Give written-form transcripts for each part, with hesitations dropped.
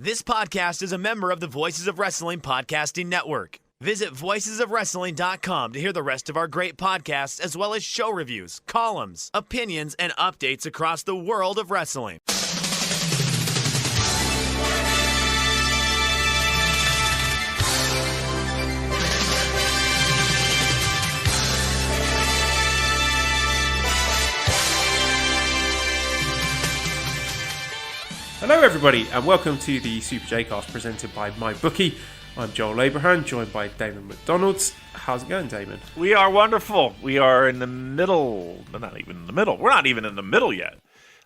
This podcast is a member of the Voices of Wrestling Podcasting Network. Visit voicesofwrestling.com to hear the rest of our great podcasts, as well as show reviews, columns, opinions, and updates across the world of wrestling. Hello everybody and welcome to the Super J-Cast presented by MyBookie. I'm Joel Abraham, joined by Damon McDonald. How's it going, Damon? We are wonderful. We are in the middle, not even in the middle. We're not even in the middle yet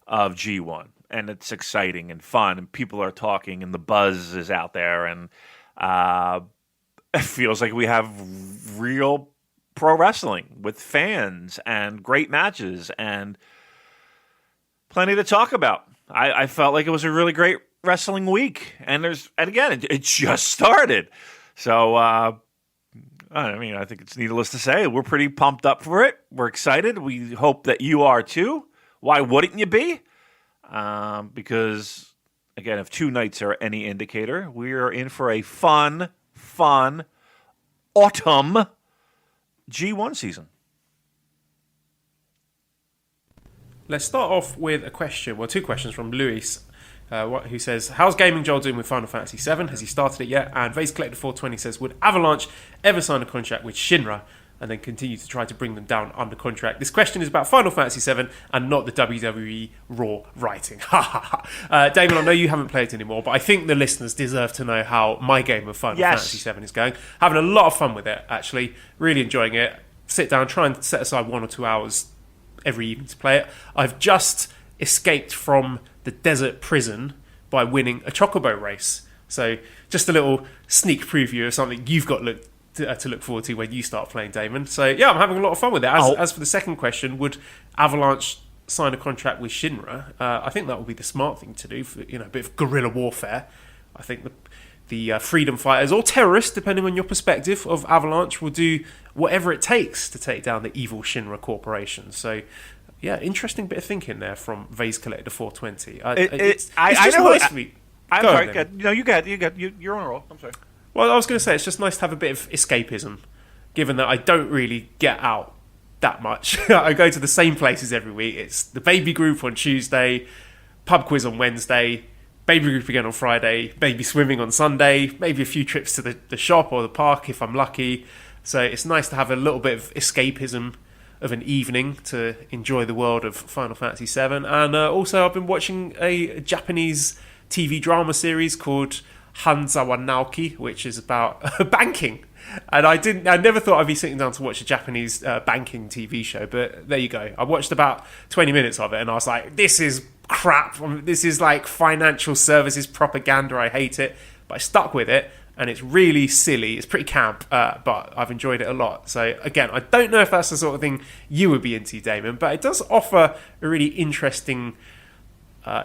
of G1. And it's exciting and fun and people are talking and the buzz is out there and it feels like we have real pro wrestling with fans and great matches and plenty to talk about. I felt like it was a really great wrestling week, and again, it just started. So, I think it's needless to say, we're pretty pumped up for it. We're excited. We hope that you are too. Why wouldn't you be? Because, again, if two nights are any indicator, we are in for a fun autumn G1 season. Let's start off with a question, two questions from Luis, who says, how's Gaming Joel doing with Final Fantasy VII? Has he started it yet? And Vase Collector 420 says, would Avalanche ever sign a contract with Shinra and then continue to try to bring them down under contract? This question is about Final Fantasy VII and not the WWE Raw writing. Damon, I know you haven't played it anymore, but I think the listeners deserve to know how my game of Final Fantasy VII is going. Having a lot of fun with it, actually. Really enjoying it. Sit down, try and set aside 1 or 2 hours every evening to play it. I've just escaped from the desert prison by winning a chocobo race. So just a little sneak preview of something you've got to look forward to when you start playing, Damon. So yeah, I'm having a lot of fun with it. As for the second question, would Avalanche sign a contract with Shinra? I think that would be the smart thing to do for a bit of guerrilla warfare. I think the freedom fighters or terrorists, depending on your perspective, of Avalanche will do whatever it takes to take down the evil Shinra Corporation. So, yeah, interesting bit of thinking there from Vase Collector 420. It's just nice to be. I'm sorry. No, you're on a roll. I'm sorry. Well, I was going to say, it's just nice to have a bit of escapism, given that I don't really get out that much. I go to the same places every week. It's the baby group on Tuesday, pub quiz on Wednesday, baby group again on Friday, maybe swimming on Sunday, maybe a few trips to the shop or the park if I'm lucky. So it's nice to have a little bit of escapism of an evening to enjoy the world of Final Fantasy VII. And also I've been watching a Japanese TV drama series called Hanzawa Naoki, which is about banking. And I never thought I'd be sitting down to watch a Japanese banking TV show, but there you go. I watched about 20 minutes of it and I was like, this is crap. This is like financial services propaganda. I hate it. But I stuck with it and it's really silly. It's pretty camp, but I've enjoyed it a lot. So again, I don't know if that's the sort of thing you would be into, Damon, but it does offer a really interesting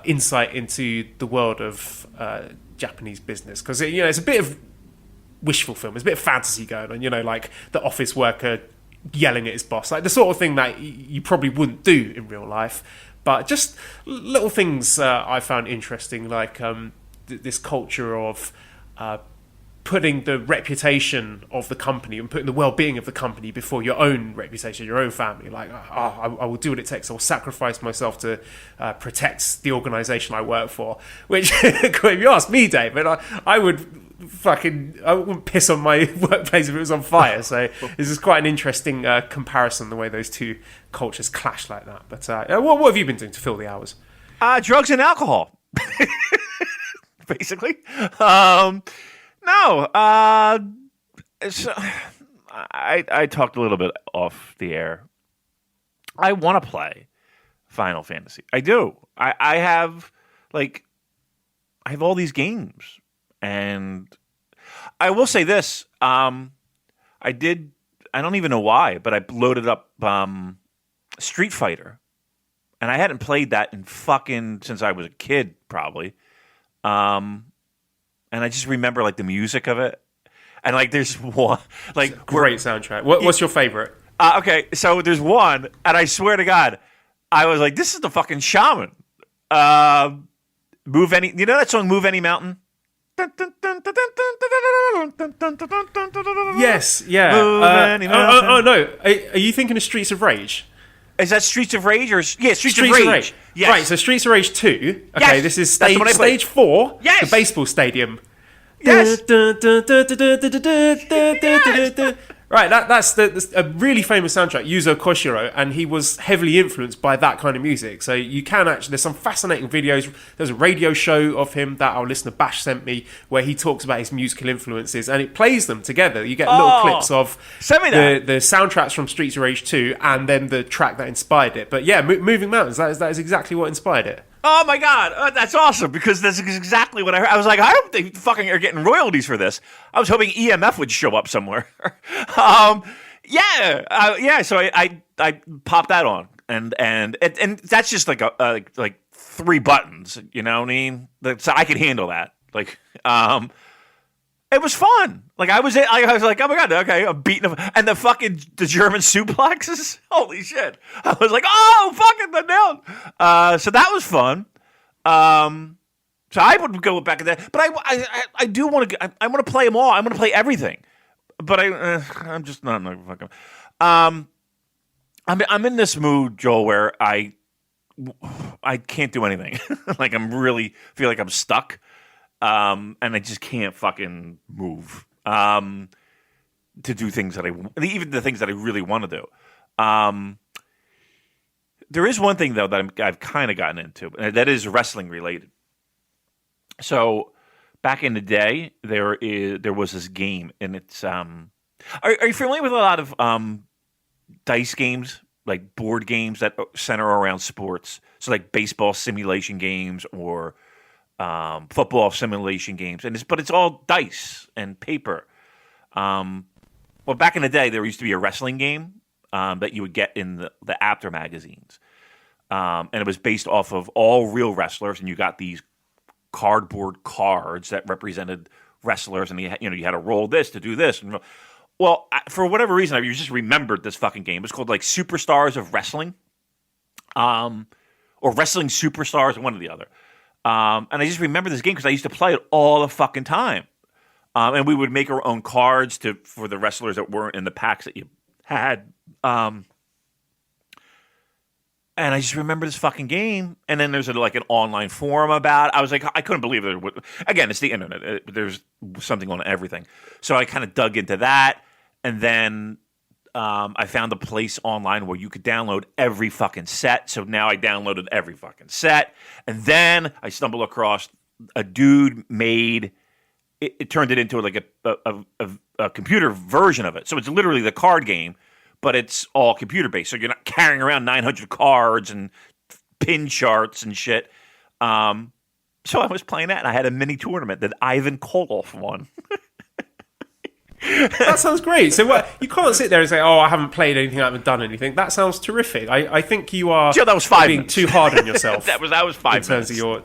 insight into the world of Japanese business, because it's a bit of wish fulfillment. There's a bit of fantasy going on, like the office worker yelling at his boss, like the sort of thing that you probably wouldn't do in real life. But just little things I found interesting, like this culture of putting the reputation of the company and putting the well-being of the company before your own reputation, your own family. Like, I will do what it takes. I will sacrifice myself to protect the organisation I work for. Which, if you ask me, David, I wouldn't piss on my workplace if it was on fire. So this is quite an interesting comparison, the way those two cultures clash like that. But what have you been doing to fill the hours? Drugs and alcohol, basically. No, so I talked a little bit off the air. I want to play Final Fantasy. I do. I have all these games, and I will say this. I don't even know why, but I loaded up Street Fighter, and I hadn't played that since I was a kid, probably. And I just remember the music of it, and there's one great soundtrack. What's your favorite? Okay, so there's one, and I swear to God, I was like, "This is the fucking shaman." Move any, that song, "Move Any Mountain." Yes, yeah. Oh, no. Are you thinking of Streets of Rage? Is that Streets of Rage or Streets of Rage? Yes. Right, so Streets of Rage 2. Okay, yes, this is stage 4. Yes. The baseball stadium. Yes. Yes. Right, that's a really famous soundtrack, Yuzo Koshiro, and he was heavily influenced by that kind of music. So you can actually, there's some fascinating videos. There's a radio show of him that our listener Bash sent me where he talks about his musical influences, and it plays them together. You get little clips of the soundtracks from Streets of Rage 2 and then the track that inspired it. But yeah, Moving Mountains, that is exactly what inspired it. Oh my God, that's awesome, because that's exactly what I heard. I was like, I hope they fucking are getting royalties for this. I was hoping EMF would show up somewhere. So I popped that on, and that's just like like 3 buttons, you know what I mean? So I could handle that. Like, it was fun. Like I was like, oh my God, okay, I'm beating them, and the German suplexes. Holy shit! I was like, oh fucking the nail. So that was fun. So I would go back to that, but I do want to. I want to play them all. I want to play everything, but I'm just not fucking. I'm in this mood, Joel, where I can't do anything. Like I'm really feel like I'm stuck. And I just can't fucking move to do things that even the things that I really want to do. There is one thing though that I've kind of gotten into, and that is wrestling related. So back in the day, there was this game, and it's are you familiar with a lot of dice games, like board games that center around sports? So like baseball simulation games or football simulation games, but it's all dice and paper. Well, back in the day, there used to be a wrestling game that you would get in the After magazines, and it was based off of all real wrestlers, and you got these cardboard cards that represented wrestlers, and you had to roll this to do this. And well, for whatever reason, I just remembered this fucking game. It was called like Superstars of Wrestling, or Wrestling Superstars, one or the other. And I just remember this game because I used to play it all the fucking time. And we would make our own cards for the wrestlers that weren't in the packs that you had. And I just remember this fucking game. And then there's like an online forum about it. I was like, I couldn't believe it. Again, it's the internet. There's something on everything. So I kind of dug into that. And then I found a place online where you could download every fucking set. So now I downloaded every fucking set. And then I stumbled across a dude made it turned it into like a computer version of it. So it's literally the card game, but it's all computer based. So you're not carrying around 900 cards and pin charts and shit. So I was playing that, and I had a mini tournament that Ivan Koloff won. That sounds great. So what, you can't sit there and say, "Oh, I haven't played anything, I haven't done anything." That sounds terrific. I think you are that was 5 being minutes. too hard on yourself. that was 5 minutes. In terms of your,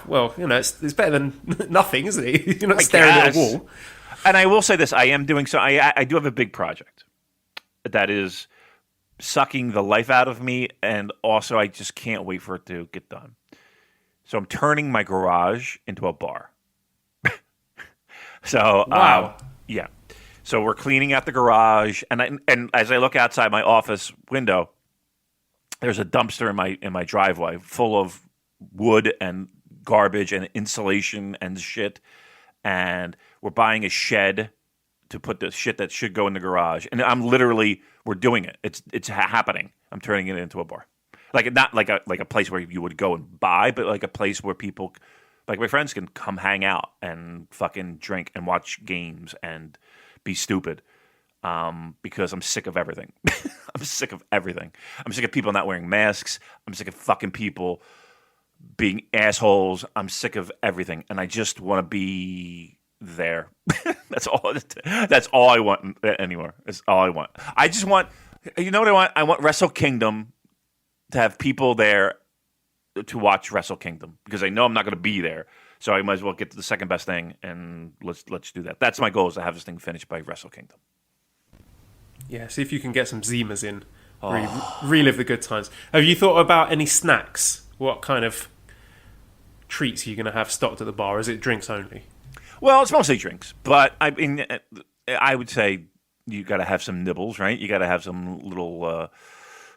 well, it's better than nothing, isn't it? You're not staring at a wall. And I will say this: I am doing so. I do have a big project that is sucking the life out of me, and also I just can't wait for it to get done. So I'm turning my garage into a bar. So wow. Yeah. So we're cleaning out the garage, and as I look outside my office window, there's a dumpster in my driveway full of wood and garbage and insulation and shit. And we're buying a shed to put the shit that should go in the garage. And we're doing it. It's happening. I'm turning it into a bar. Like not like a place where you would go and buy, but like a place where people, like my friends, can come hang out and fucking drink and watch games and be stupid. Because I'm sick of everything. I'm sick of everything. I'm sick of people not wearing masks. I'm sick of fucking people being assholes. I'm sick of everything, and I just want to be there. That's all I want anymore. That's all I want. I just want, you know what I want? I want Wrestle Kingdom to have people there to watch Wrestle Kingdom, because I know I'm not going to be there. So I might as well get to the second best thing, and let's do that. That's my goal, is to have this thing finished by Wrestle Kingdom. Yeah, see if you can get some Zimas in. Relive the good times. Have you thought about any snacks? What kind of treats are you going to have stocked at the bar? Is it drinks only? Well, it's mostly drinks, but I mean, I would say you got to have some nibbles, right? You got to have some little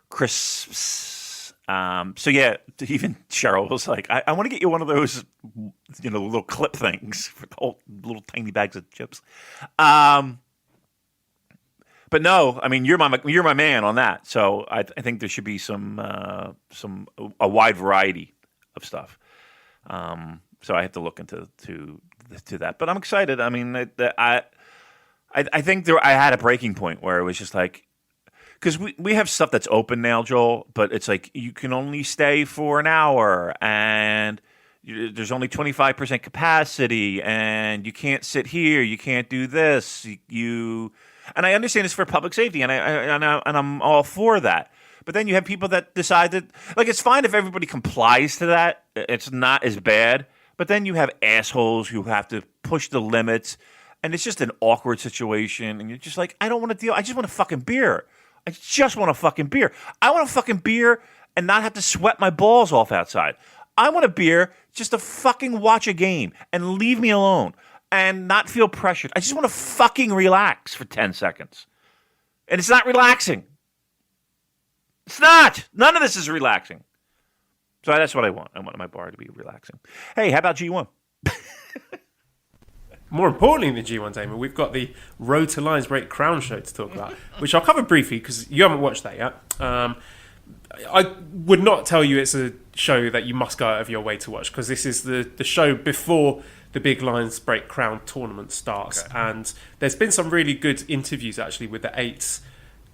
crisps. So yeah, even Cheryl was like, I want to get you one of those, little clip things for the whole little tiny bags of chips. But no, I mean you're my man on that. So I think there should be a wide variety of stuff. So I have to look into that. But I'm excited. I mean, I think I had a breaking point where it was just like, because we have stuff that's open now, Joel, but it's like you can only stay for an hour and there's only 25% capacity and you can't sit here, you can't do this, and I understand it's for public safety, and I'm all for that. But then you have people that decide that, like, it's fine if everybody complies to that. It's not as bad. But then you have assholes who have to push the limits, and it's just an awkward situation. And you're just like, I don't want to deal. I just want a fucking beer. I just want a fucking beer. I want a fucking beer and not have to sweat my balls off outside. I want a beer just to fucking watch a game and leave me alone and not feel pressured. I just want to fucking relax for 10 seconds. And it's not relaxing. It's not. None of this is relaxing. So that's what I want. I want my bar to be relaxing. Hey, how about G1? More importantly than G1, Damon, we've got the Road to Lions Break Crown show to talk about, which I'll cover briefly because you haven't watched that yet. I would not tell you it's a show that you must go out of your way to watch, because this is the show before the big Lions Break Crown tournament starts. Okay. And there's been some really good interviews actually with the 8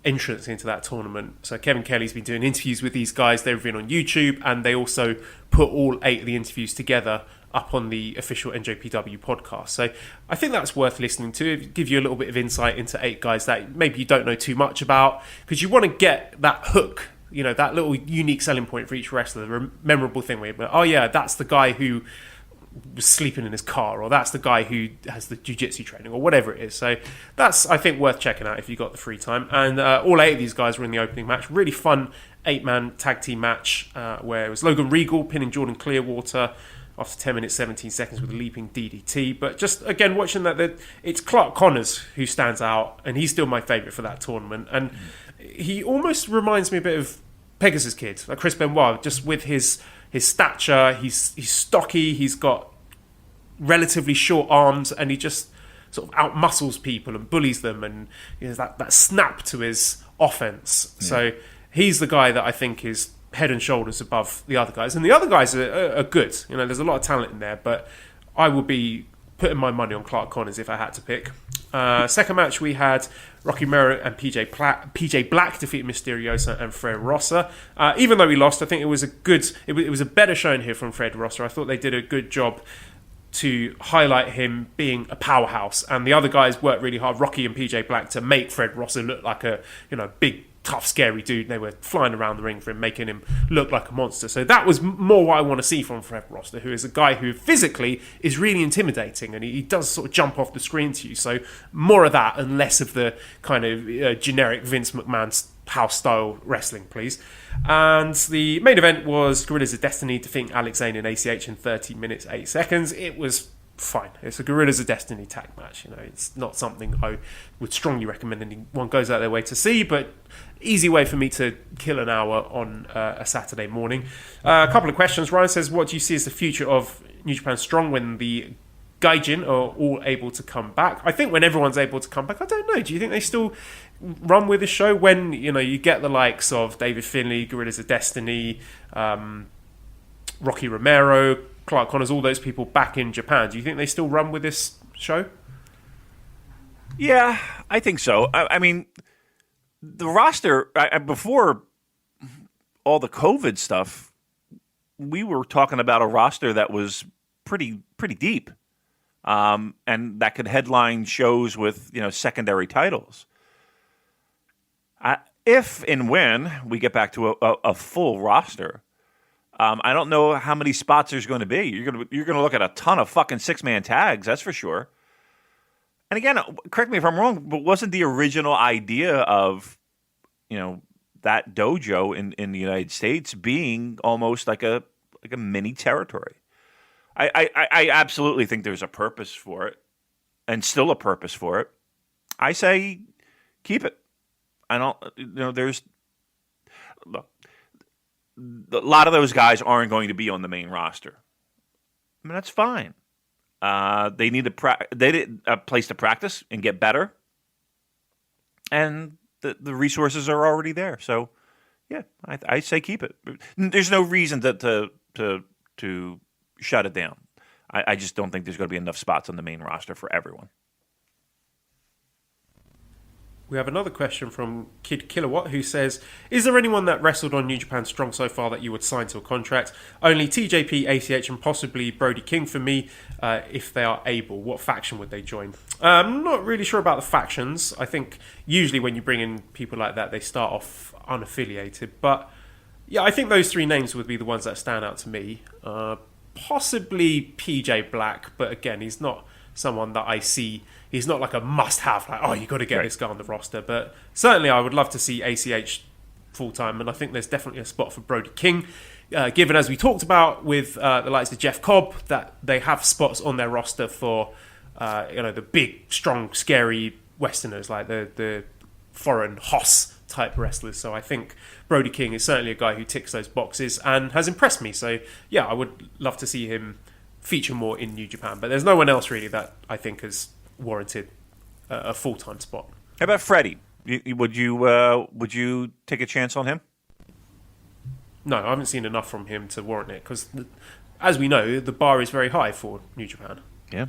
entrants into that tournament. So Kevin Kelly's been doing interviews with these guys. They've been on YouTube, and they also put all 8 of the interviews together up on the official NJPW podcast. So I think that's worth listening to. Give you a little bit of insight into 8 guys that maybe you don't know too much about, because you want to get that hook, that little unique selling point for each wrestler, the memorable thing where you're, oh yeah, that's the guy who was sleeping in his car, or that's the guy who has the jiu-jitsu training, or whatever it is. So that's, I think, worth checking out if you've got the free time. And all 8 of these guys were in the opening match. Really fun 8-man tag team match where it was Logan Regal pinning Jordan Clearwater after 10 minutes 17 seconds with a leaping DDT. But just again watching that it's Clark Connors who stands out, and he's still my favourite for that tournament. And he almost reminds me a bit of Pegasus Kid, like Chris Benoit, just with his stature. He's stocky, he's got relatively short arms, and he just sort of outmuscles people and bullies them, and there's that snap to his offense. Yeah. So he's the guy that I think is head and shoulders above the other guys, and the other guys are good. There's a lot of talent in there, but I would be putting my money on Clark Connors if I had to pick. Second match, we had Rocky Romero and PJ Black defeated Mysterioso and Fred Rosser. Even though he lost, I think it was a better showing here from Fred Rosser. I thought they did a good job to highlight him being a powerhouse, and the other guys worked really hard, Rocky and PJ Black, to make Fred Rosser look like a big, tough, scary dude. They were flying around the ring for him, making him look like a monster. So that was more what I want to see from Fred Rosser, who is a guy who physically is really intimidating, and he does sort of jump off the screen to you. So more of that and less of the kind of generic Vince McMahon house style wrestling, please. And the main event was Gorillas of Destiny defeating Alex Zane and ACH in 30 minutes 8 seconds. It was fine. It's a Gorillas of Destiny tag match. It's not something I would strongly recommend anyone goes out their way to see, but easy way for me to kill an hour on a Saturday morning. A couple of questions. Ryan says, what do you see as the future of New Japan Strong when the Gaijin are all able to come back? I think when everyone's able to come back, I don't know. Do you think they still run with the show when you get the likes of David Finlay, Gorillas of Destiny, Rocky Romero, Clark Connors, all those people back in Japan? Do you think they still run with this show? Yeah, I think so. I mean, the roster before all the COVID stuff, we were talking about a roster that was pretty deep, and that could headline shows with secondary titles. If and when we get back to a full roster, I don't know how many spots there's going to be. You're going to look at a ton of fucking 6-man tags, that's for sure. And again, correct me if I'm wrong, but wasn't the original idea of that dojo in the United States being almost like a mini territory? I absolutely think there's a purpose for it, and still a purpose for it. I say keep it. I don't. There's look, a lot of those guys aren't going to be on the main roster. I mean, that's fine. They need a place to practice and get better, and the resources are already there. So, yeah, I say keep it. There's no reason to shut it down. I just don't think there's going to be enough spots on the main roster for everyone. We have another question from Kid Kilowatt who says, is there anyone that wrestled on New Japan Strong so far that you would sign to a contract? Only TJP, ACH and possibly Brody King for me, if they are able. What faction would they join? I'm not really sure about the factions. I think usually when you bring in people like that, they start off unaffiliated. But yeah, I think those three names would be the ones that stand out to me. Possibly PJ Black, but again, he's not someone that I see. He's not like a must-have, like, oh, you got to get this guy on the roster. But certainly I would love to see ACH full-time, and I think there's definitely a spot for Brody King. Given, as we talked about with the likes of Jeff Cobb, that they have spots on their roster for the big, strong, scary Westerners, like the foreign Hoss type wrestlers. So I think Brody King is certainly a guy who ticks those boxes and has impressed me. So yeah, I would love to see him feature more in New Japan. But there's no one else really that I think has warranted a full-time spot. How about Freddie? Would you take a chance on him? No, I haven't seen enough from him to warrant it because, as we know, the bar is very high for New Japan. Yeah,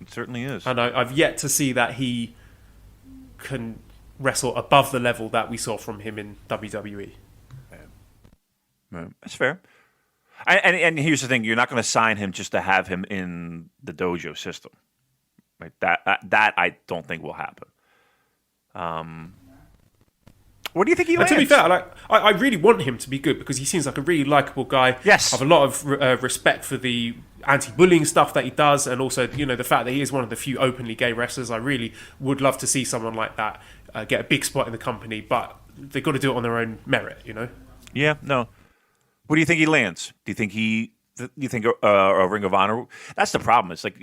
it certainly is. And I've yet to see that he can wrestle above the level that we saw from him in WWE. Yeah. That's fair. And here's the thing: you're not going to sign him just to have him in the dojo system. Right? That I don't think will happen. What do you think he lands? And to be fair, I really want him to be good because he seems like a really likable guy. Yes. I have a lot of respect for the anti-bullying stuff that he does, and also the fact that he is one of the few openly gay wrestlers. I really would love to see someone like that get a big spot in the company, but they've got to do it on their own merit, Yeah, no. Where do you think he lands? Do you think a Ring of Honor? That's the problem. It's like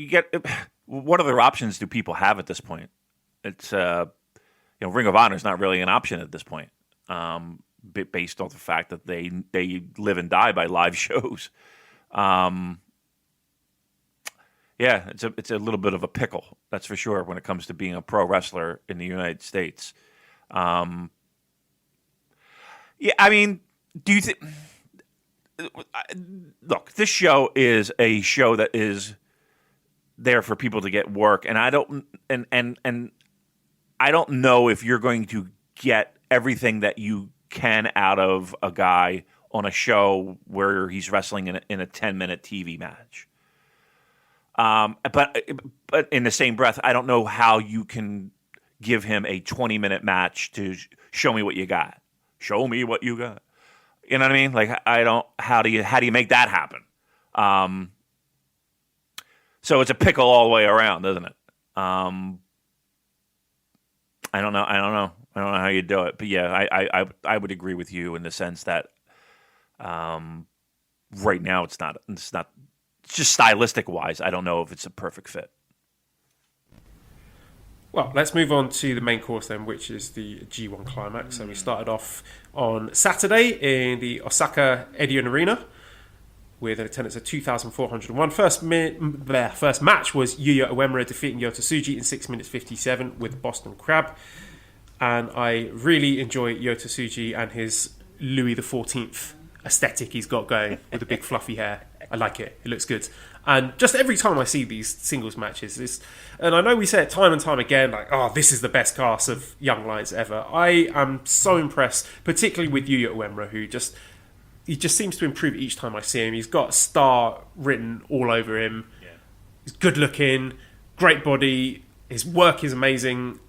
what other options do people have at this point? It's Ring of Honor is not really an option at this point, based on the fact that they live and die by live shows. Yeah, it's a little bit of a pickle, that's for sure, when it comes to being a pro wrestler in the United States. Yeah, I mean, do you think? Look, this show is a show that is there for people to get work, and I don't and I don't know if you're going to get everything that you can out of a guy on a show where he's wrestling in a 10-minute TV match. But in the same breath, I don't know how you can give him a 20-minute match to show me what you got. Show me what you got. You know what I mean? Like, I don't. How do you make that happen? So it's a pickle all the way around, isn't it? I don't know. I don't know how you do it, but yeah, I would agree with you in the sense that right now it's not. It's just stylistic wise. I don't know if it's a perfect fit. Well, let's move on to the main course then, which is the G1 Climax. So we started off on Saturday in the Osaka Edion Arena with an attendance of 2,401. First match was Yuya Uemura defeating Yota Tsuji in 6 minutes 57 with Boston Crab. And I really enjoy Yota Tsuji and his Louis XIV aesthetic he's got going with the big fluffy hair. I like it. It looks good. And just every time I see these singles matches, and I know we say it time and time again, like, oh, this is the best cast of Young Lions ever. I am so impressed, particularly with Yuya Uemura, who just seems to improve each time I see him. He's got star written all over him. Yeah. He's good looking, great body. His work is amazing.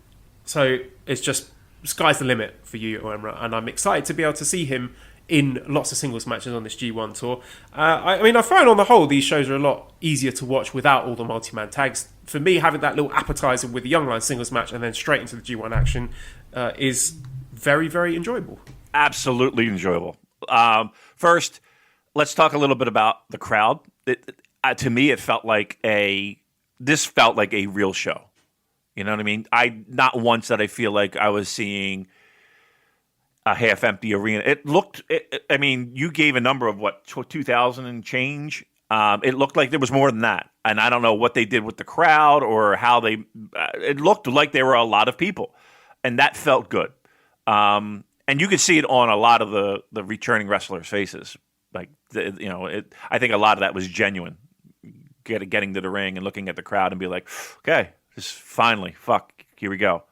So it's just sky's the limit for Yuya Uemura, and I'm excited to be able to see him in lots of singles matches on this G1 tour. I mean, I find on the whole these shows are a lot easier to watch without all the multi-man tags. For me, having that little appetizer with the Young Lions singles match and then straight into the G1 action is very, very enjoyable. Absolutely enjoyable. First, let's talk a little bit about the crowd. to me, it felt like this felt like a real show. You know what I mean? Not once did I feel like I was seeing a half-empty arena. It looked. I mean, you gave a number of 2,000 and change. It looked like there was more than that, and I don't know what they did with the crowd or how they. It looked like there were a lot of people, and that felt good. And you could see it on a lot of the returning wrestlers' faces. Like I think a lot of that was genuine. Getting to the ring and looking at the crowd and be like, okay, just finally, here we go.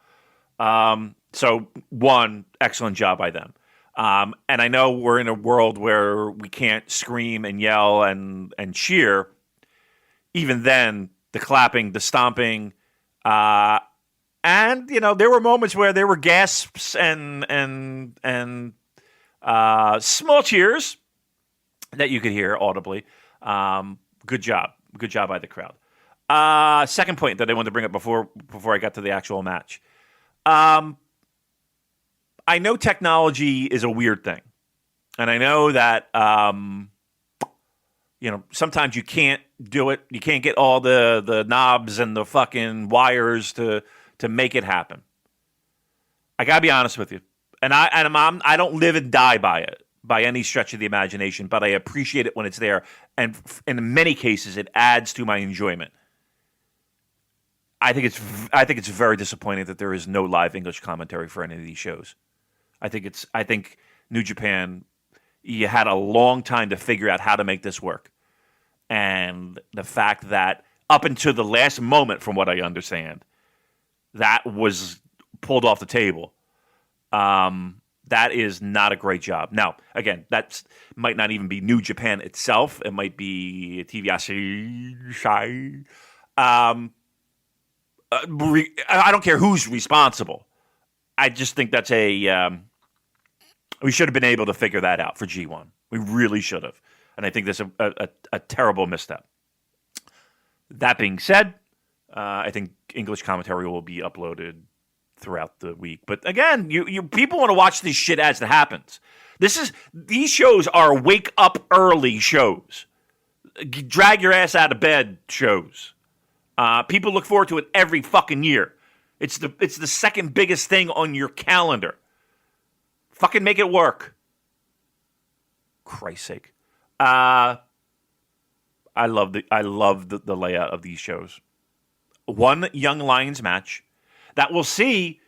So one, excellent job by them. And I know we're in a world where we can't scream and yell and cheer. Even then, the clapping, the stomping, and there were moments where there were gasps and small cheers that you could hear audibly. Good job by the crowd. Second point that I wanted to bring up before I got to the actual match. I know technology is a weird thing, and I know that sometimes you can't do it. You can't get all the knobs and the fucking wires to make it happen. I gotta be honest with you, and I don't live and die by it by any stretch of the imagination, but I appreciate it when it's there, and in many cases, it adds to my enjoyment. I think it's very disappointing that there is no live English commentary for any of these shows. I think New Japan, you had a long time to figure out how to make this work. And the fact that up until the last moment, from what I understand, that was pulled off the table. That is not a great job. Now, again, that might not even be New Japan itself. It might be TVSI. I don't care who's responsible. I just think that's we should have been able to figure that out for G1. We really should have. And I think that's a terrible misstep. That being said, I think English commentary will be uploaded throughout the week. But again, you people want to watch this shit as it happens. These shows are wake up early shows. Drag your ass out of bed shows. People look forward to it every fucking year. It's the second biggest thing on your calendar. Fucking make it work. Christ's sake. I love the layout of these shows. One Young Lions match that we'll see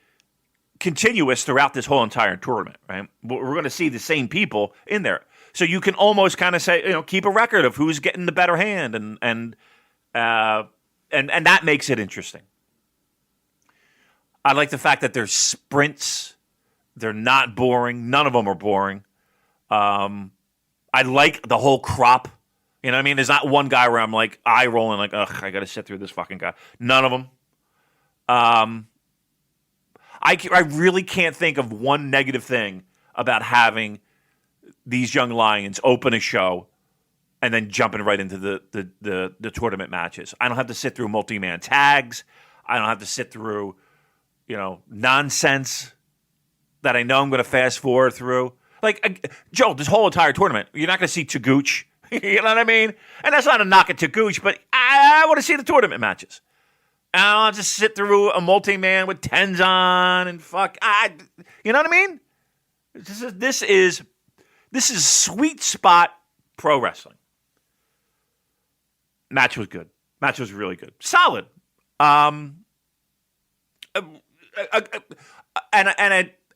continuous throughout this whole entire tournament, right? We're going to see the same people in there. So you can almost kind of say, keep a record of who's getting the better hand and that makes it interesting. I like the fact that there's sprints. They're not boring. None of them are boring. I like the whole crop. You know what I mean? There's not one guy where I'm like eye rolling, like, ugh, I got to sit through this fucking guy. None of them. I really can't think of one negative thing about having these Young Lions open a show and then jumping right into the tournament matches. I don't have to sit through multi-man tags. I don't have to sit through, nonsense that I know I'm going to fast forward through. Like, Joe, this whole entire tournament, you're not going to see Taguchi. You know what I mean? And that's not a knock at Taguchi, but I want to see the tournament matches. And I don't have to sit through a multi-man with tens on and fuck. You know what I mean? This is sweet spot pro wrestling. Match was good. Match was really good. Solid. And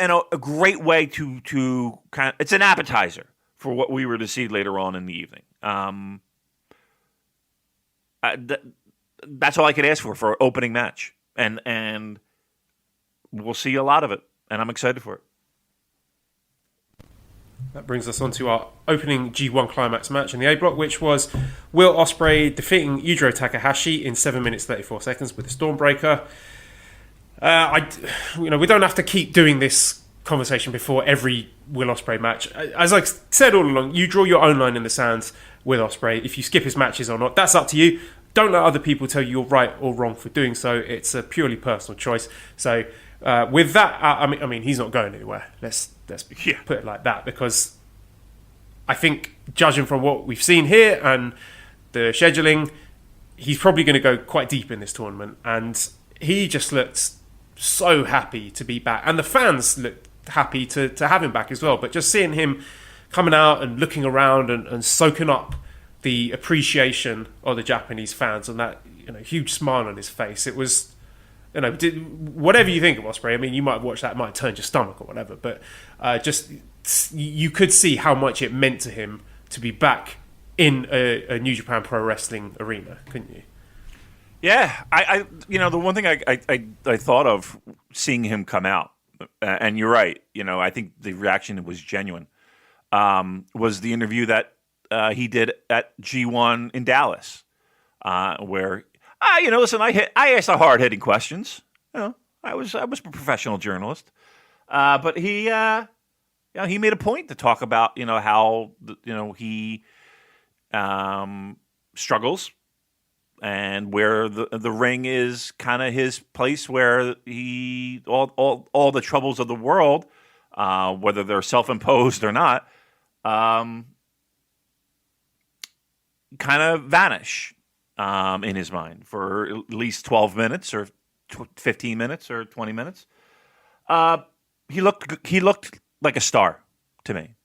a great way to kind of, it's an appetizer for what we were to see later on in the evening. That's all I could ask for an opening match, and we'll see a lot of it, and I'm excited for it. That brings us on to our opening G1 climax match in the A block, which was Will Ospreay defeating Yujiro Takahashi in 7 minutes 34 seconds with a Stormbreaker. We don't have to keep doing this conversation before every Will Ospreay match. As I said all along, you draw your own line in the sand with Ospreay. If you skip his matches or not, that's up to you. Don't let other people tell you you're right or wrong for doing so. It's a purely personal choice. So with that, I mean, he's not going anywhere. Let's put it like that, because I think, judging from what we've seen here and the scheduling, he's probably going to go quite deep in this tournament. And he just looked so happy to be back. And the fans looked happy to have him back as well. But just seeing him coming out and looking around and soaking up the appreciation of the Japanese fans and that huge smile on his face, it was, whatever you think of Ospreay, I mean, you might have watched that, it might have turned your stomach or whatever, but just you could see how much it meant to him to be back in a New Japan Pro Wrestling arena, couldn't you? Yeah, I the one thing I thought of seeing him come out, and you're right, I think the reaction was genuine, was the interview that he did at G1 in Dallas, where, listen, I asked the hard-hitting questions. I was a professional journalist, but he made a point to talk about how he struggles, and where the ring is kind of his place where he all the troubles of the world, whether they're self-imposed or not, kind of vanish in his mind for at least 12 minutes or 15 minutes or 20 minutes. He looked like a star to me.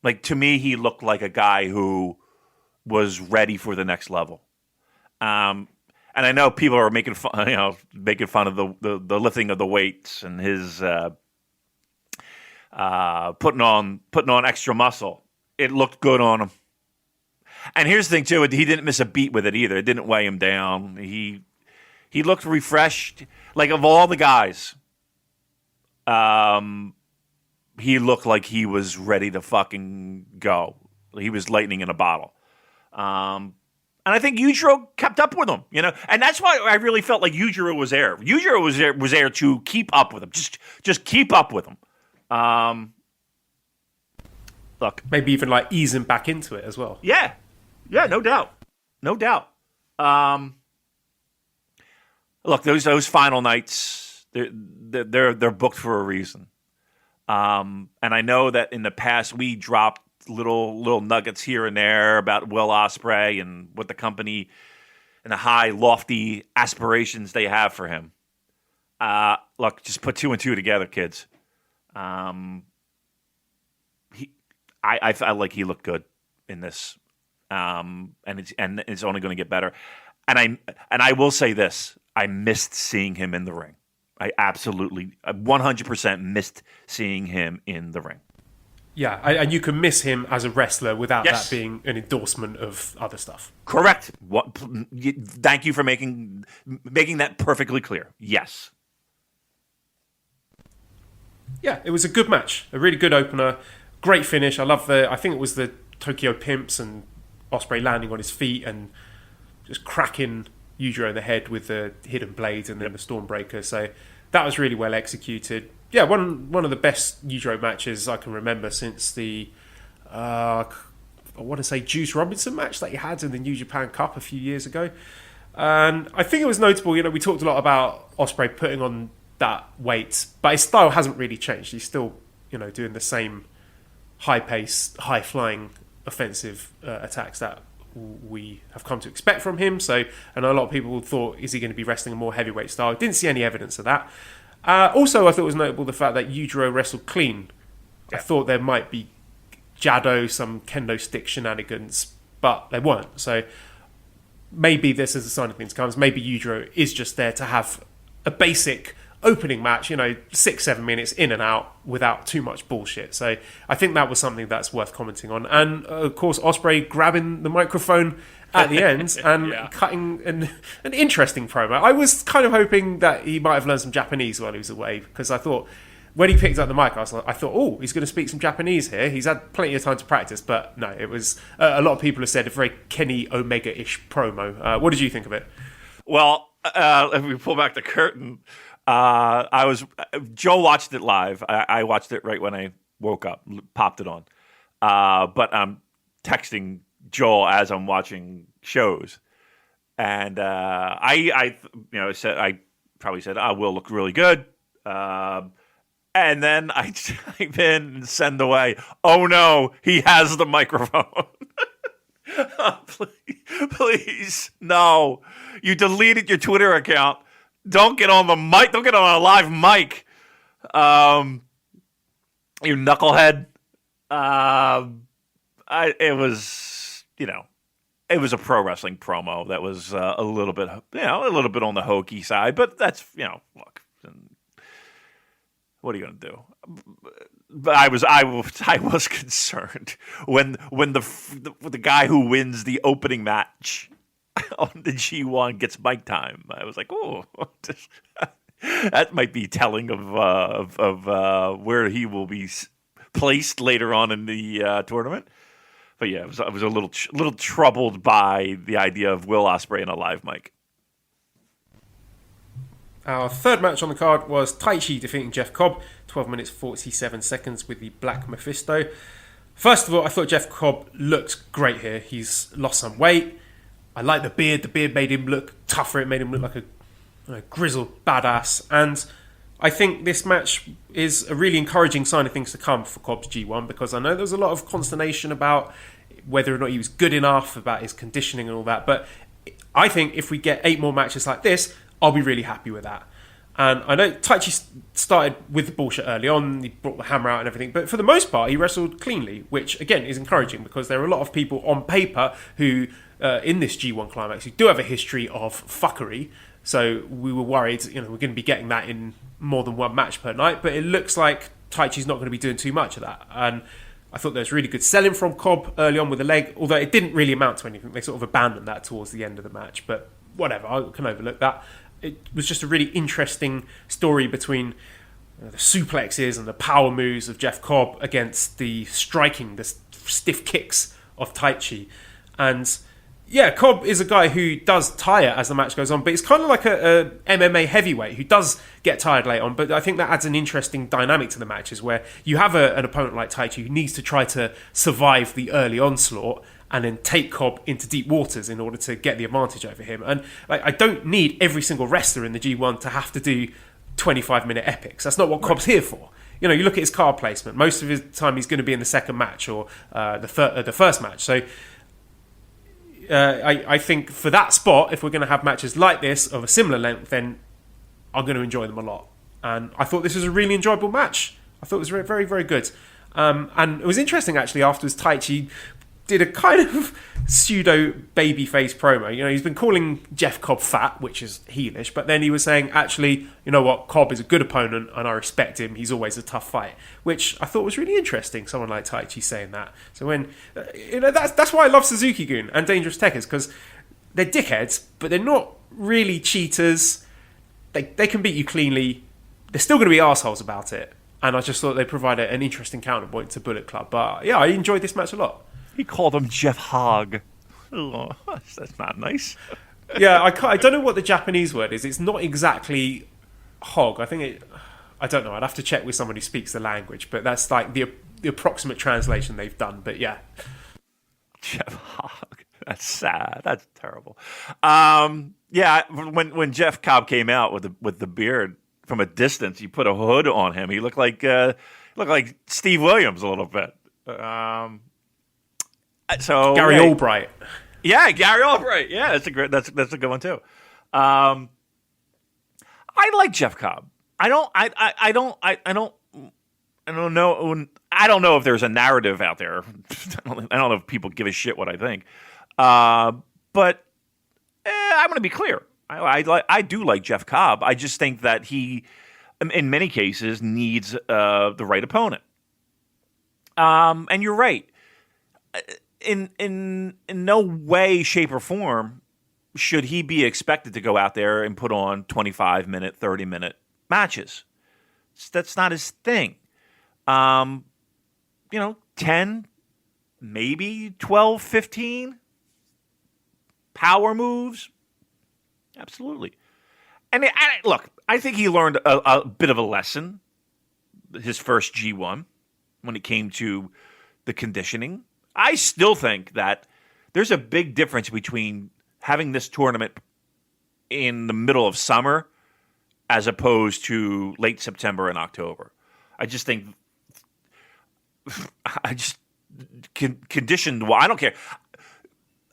Like, to me, he looked like a guy who was ready for the next level. And I know people are making fun of the lifting of the weights and his putting on extra muscle. It looked good on him. And here's the thing too: he didn't miss a beat with it either. It didn't weigh him down. He looked refreshed. Like, of all the guys, he looked like he was ready to fucking go. He was lightning in a bottle. And I think Yujiro kept up with him, and that's why I really felt like Yujiro was there. Yujiro was there to keep up with him, just keep up with him. Look, maybe even like ease him back into it as well. Yeah, no doubt. Look, those final nights, they're booked for a reason. And I know that in the past we dropped little nuggets here and there about Will Ospreay and what the company and the high, lofty aspirations they have for him. Look, just put two and two together, kids. I felt like he looked good in this, and it's only going to get better. And I will say this: I missed seeing him in the ring. I absolutely 100% missed seeing him in the ring. Yeah, and you can miss him as a wrestler without that being an endorsement of other stuff. Correct. Thank you for making that perfectly clear. Yes. Yeah, it was a good match. A really good opener. Great finish. I think it was the Tokyo Pimps and Ospreay landing on his feet and just cracking Yujiro in the head with the hidden blades and then the Stormbreaker. So that was really well executed. Yeah, one of the best Yujiro matches I can remember since the, I want to say Juice Robinson match that he had in the New Japan Cup a few years ago. And I think it was notable, we talked a lot about Ospreay putting on that weight, but his style hasn't really changed. He's still, doing the same high-pace, high-flying offensive attacks that we have come to expect from him. So, and a lot of people thought, is he going to be wrestling a more heavyweight style? Didn't see any evidence of that. Also, I thought it was notable the fact that Yujiro wrestled clean. Yeah. I thought there might be Jado, some kendo stick shenanigans, but they weren't. So maybe this is a sign of things to come. Maybe Yujiro is just there to have a basic opening match, 6-7 minutes in and out without too much bullshit. So I think that was something that's worth commenting on. And of course, Ospreay grabbing the microphone at the end and cutting an interesting promo. I was kind of hoping that he might have learned some Japanese while he was away, because I thought when he picked up the mic, I thought, oh, he's going to speak some Japanese here. He's had plenty of time to practice, but no, it was a lot of people have said a very Kenny Omega-ish promo. What did you think of it? Well, if we pull back the curtain, Joe watched it live. I watched it right when I woke up, popped it on. But I'm texting Joel as I'm watching shows, and I probably said, Will look really good. And then I type in and send away, oh no, he has the microphone. Please, no. You deleted your Twitter account. Don't get on the mic. Don't get on a live mic. You knucklehead. It was, it was a pro wrestling promo that was a little bit on the hokey side, but that's, look, what are you going to do? But I was concerned when the guy who wins the opening match on the G1 gets mic time. I was like, oh, that might be telling of where he will be placed later on in the tournament. But yeah, I was a little troubled by the idea of Will Ospreay in a live mic. Our third match on the card was Taichi defeating Jeff Cobb, 12 minutes 47 seconds with the Black Mephisto. First of all, I thought Jeff Cobb looked great here. He's lost some weight. I like the beard. The beard made him look tougher. It made him look like a grizzled badass. And I think this match is a really encouraging sign of things to come for Cobb's G1, because I know there was a lot of consternation about whether or not he was good enough, about his conditioning and all that. But I think if we get 8 more matches like this, I'll be really happy with that. And I know Taichi started with the bullshit early on. He brought the hammer out and everything. But for the most part, he wrestled cleanly, which, again, is encouraging, because there are a lot of people on paper who, in this G1 climax, who do have a history of fuckery. So we were worried, we're going to be getting that in more than one match per night. But it looks like Taichi's not going to be doing too much of that. And I thought there was really good selling from Cobb early on with the leg, although it didn't really amount to anything. They sort of abandoned that towards the end of the match. But whatever, I can overlook that. It was just a really interesting story between the suplexes and the power moves of Jeff Cobb against the striking, the stiff kicks of Taichi. And yeah, Cobb is a guy who does tire as the match goes on, but it's kind of like a MMA heavyweight who does get tired late on. But I think that adds an interesting dynamic to the matches, where you have an opponent like Taichi who needs to try to survive the early onslaught and then take Cobb into deep waters in order to get the advantage over him. And I don't need every single wrestler in the G1 to have to do 25-minute epics. That's not what Cobb's here for. You look at his card placement. Most of his time he's going to be in the second match or the first match. So I think for that spot, if we're going to have matches like this of a similar length, then I'm going to enjoy them a lot. And I thought this was a really enjoyable match. I thought it was very, very, very good. And it was interesting, actually, afterwards, Taichi did a kind of pseudo babyface promo. He's been calling Jeff Cobb fat, which is heelish, but then he was saying, actually, you know what, Cobb is a good opponent and I respect him. He's always a tough fight, which I thought was really interesting. Someone like Taichi saying that. So when that's why I love Suzuki-gun and Dangerous Tekkers, because they're dickheads, but they're not really cheaters. They can beat you cleanly. They're still going to be assholes about it. And I just thought they provided an interesting counterpoint to Bullet Club. But yeah, I enjoyed this match a lot. He called him Jeff Hogg. Oh, that's not nice. Yeah, I don't know what the Japanese word is. It's not exactly hog. I don't know. I'd have to check with someone who speaks the language. But that's like the approximate translation they've done. But yeah. Jeff Hogg. That's sad. That's terrible. Yeah, when Jeff Cobb came out with the beard from a distance, you put a hood on him. He looked like Steve Williams a little bit. So Gary Albright. Yeah, Gary Albright. Yeah, that's a good one too. I like Jeff Cobb. I don't know if there's a narrative out there. I don't know if people give a shit what I think. But I'm going to be clear. I do like Jeff Cobb. I just think that he, in many cases, needs the right opponent. And you're right. In no way, shape, or form should he be expected to go out there and put on 25-minute, 30-minute matches. That's not his thing. 10, maybe 12, 15 power moves. Absolutely. And look, I think he learned a bit of a lesson his first G1 when it came to the conditioning. I still think that there's a big difference between having this tournament in the middle of summer as opposed to late September and October. I just think conditioned. Well, I don't care.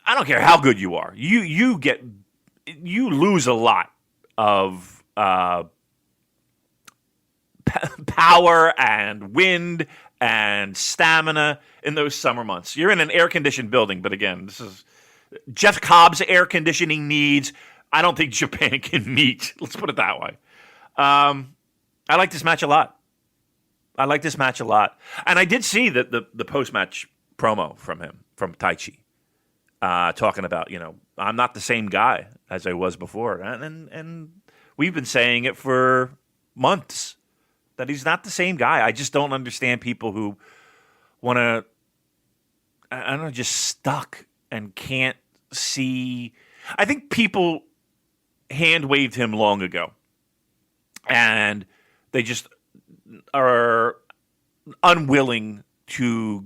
I don't care how good you are. You lose a lot of power and wind and stamina in those summer months. You're in an air-conditioned building, but again, this is Jeff Cobb's air conditioning needs. I don't think Japan can meet. Let's put it that way. I like this match a lot. And I did see the post-match promo from him, from Taichi, talking about, I'm not the same guy as I was before. And we've been saying it for months, that he's not the same guy. I just don't understand people who want to, I don't know, just stuck and can't see. I think people hand-waved him long ago, and they just are unwilling to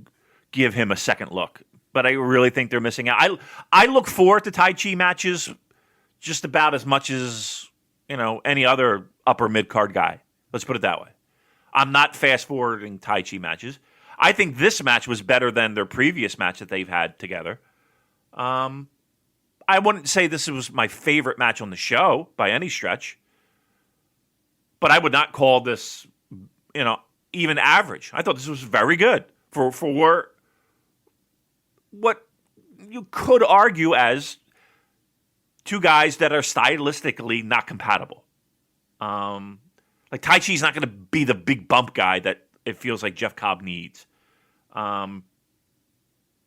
give him a second look. But I really think they're missing out. I look forward to Taichi matches just about as much as, any other upper mid-card guy. Let's put it that way. I'm not fast-forwarding Taichi matches. I think this match was better than their previous match that they've had together. I wouldn't say this was my favorite match on the show by any stretch, but I would not call this, even average. I thought this was very good for what you could argue as two guys that are stylistically not compatible. Like Taichi's not going to be the big bump guy that it feels like Jeff Cobb needs. But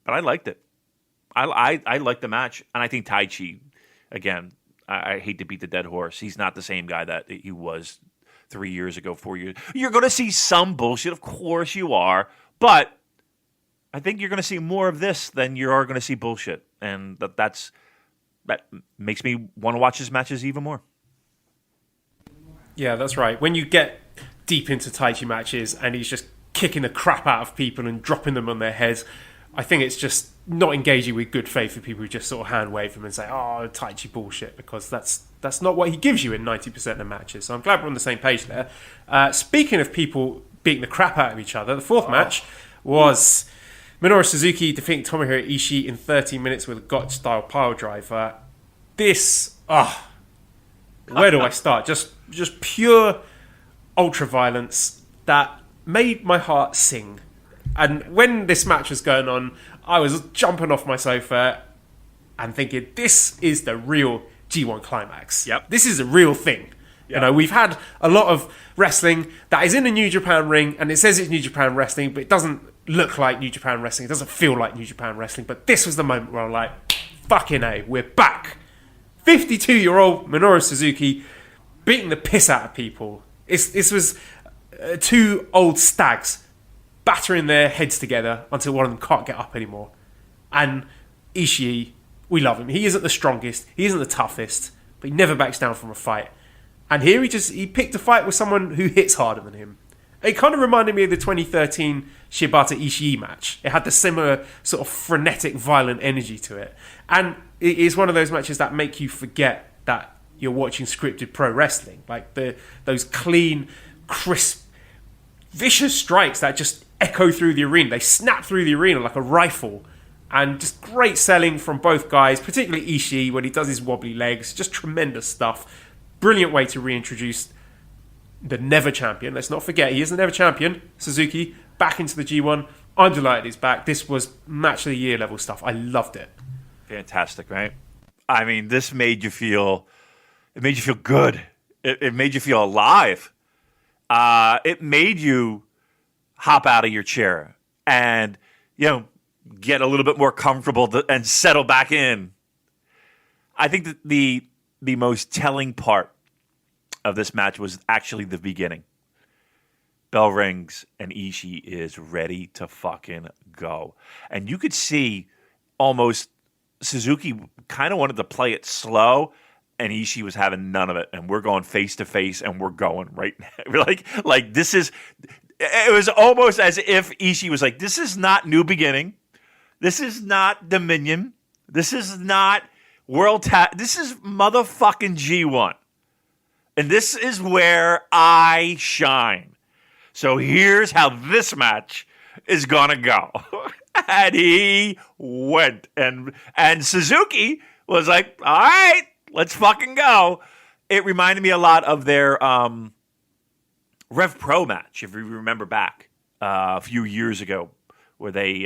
I liked it. I liked the match, and I think Taichi, again, I hate to beat the dead horse. He's not the same guy that he was 3 years ago, 4 years. You're going to see some bullshit, of course you are, but I think you're going to see more of this than you are going to see bullshit, and that makes me want to watch his matches even more. Yeah, that's right. When you get deep into Taichi matches and he's just kicking the crap out of people and dropping them on their heads, I think it's just not engaging with good faith for people who just sort of hand wave him and say, oh, Taichi bullshit, because that's not what he gives you in 90% of matches. So I'm glad we're on the same page there. Speaking of people beating the crap out of each other, the fourth match was Minoru Suzuki defeating Tomohiro Ishii in 13 minutes with a Gotch-style pile driver. This, where do I start? Just pure ultra-violence that made my heart sing. And when this match was going on, I was jumping off my sofa and thinking, this is the real G1 climax. Yep. This is a real thing. Yep. We've had a lot of wrestling that is in a New Japan ring and it says it's New Japan wrestling, but it doesn't look like New Japan wrestling. It doesn't feel like New Japan wrestling. But this was the moment where I'm like, fucking A, we're back. 52-year-old Minoru Suzuki beating the piss out of people. This was two old stags battering their heads together until one of them can't get up anymore. And Ishii, we love him. He isn't the strongest, he isn't the toughest, but he never backs down from a fight. And here he picked a fight with someone who hits harder than him. It kind of reminded me of the 2013 Shibata Ishii match. It had the similar sort of frenetic, violent energy to it. And it is one of those matches that make you forget that you're watching scripted pro wrestling. Like those clean, crisp, vicious strikes that just echo through the arena. They snap through the arena like a rifle. And just great selling from both guys, particularly Ishii when he does his wobbly legs. Just tremendous stuff. Brilliant way to reintroduce the never champion. Let's not forget, he is the never champion. Suzuki, back into the G1. I'm delighted he's back. This was match of the year level stuff. I loved it. Fantastic, right? I mean, this made you feel... It made you feel good. It made you feel alive. It made you hop out of your chair and, get a little bit more comfortable and settle back in. I think that the most telling part of this match was actually the beginning. Bell rings and Ishii is ready to fucking go. And you could see almost Suzuki kind of wanted to play it slow, and Ishii was having none of it. And we're going face to face, and we're going right now. like this is. It was almost as if Ishii was like, "This is not New Beginning. This is not Dominion. This is not This is motherfucking G1, and this is where I shine. So here's how this match is gonna go." And he went. And Suzuki was like, all right, let's fucking go. It reminded me a lot of their Rev Pro match, if you remember back a few years ago, where they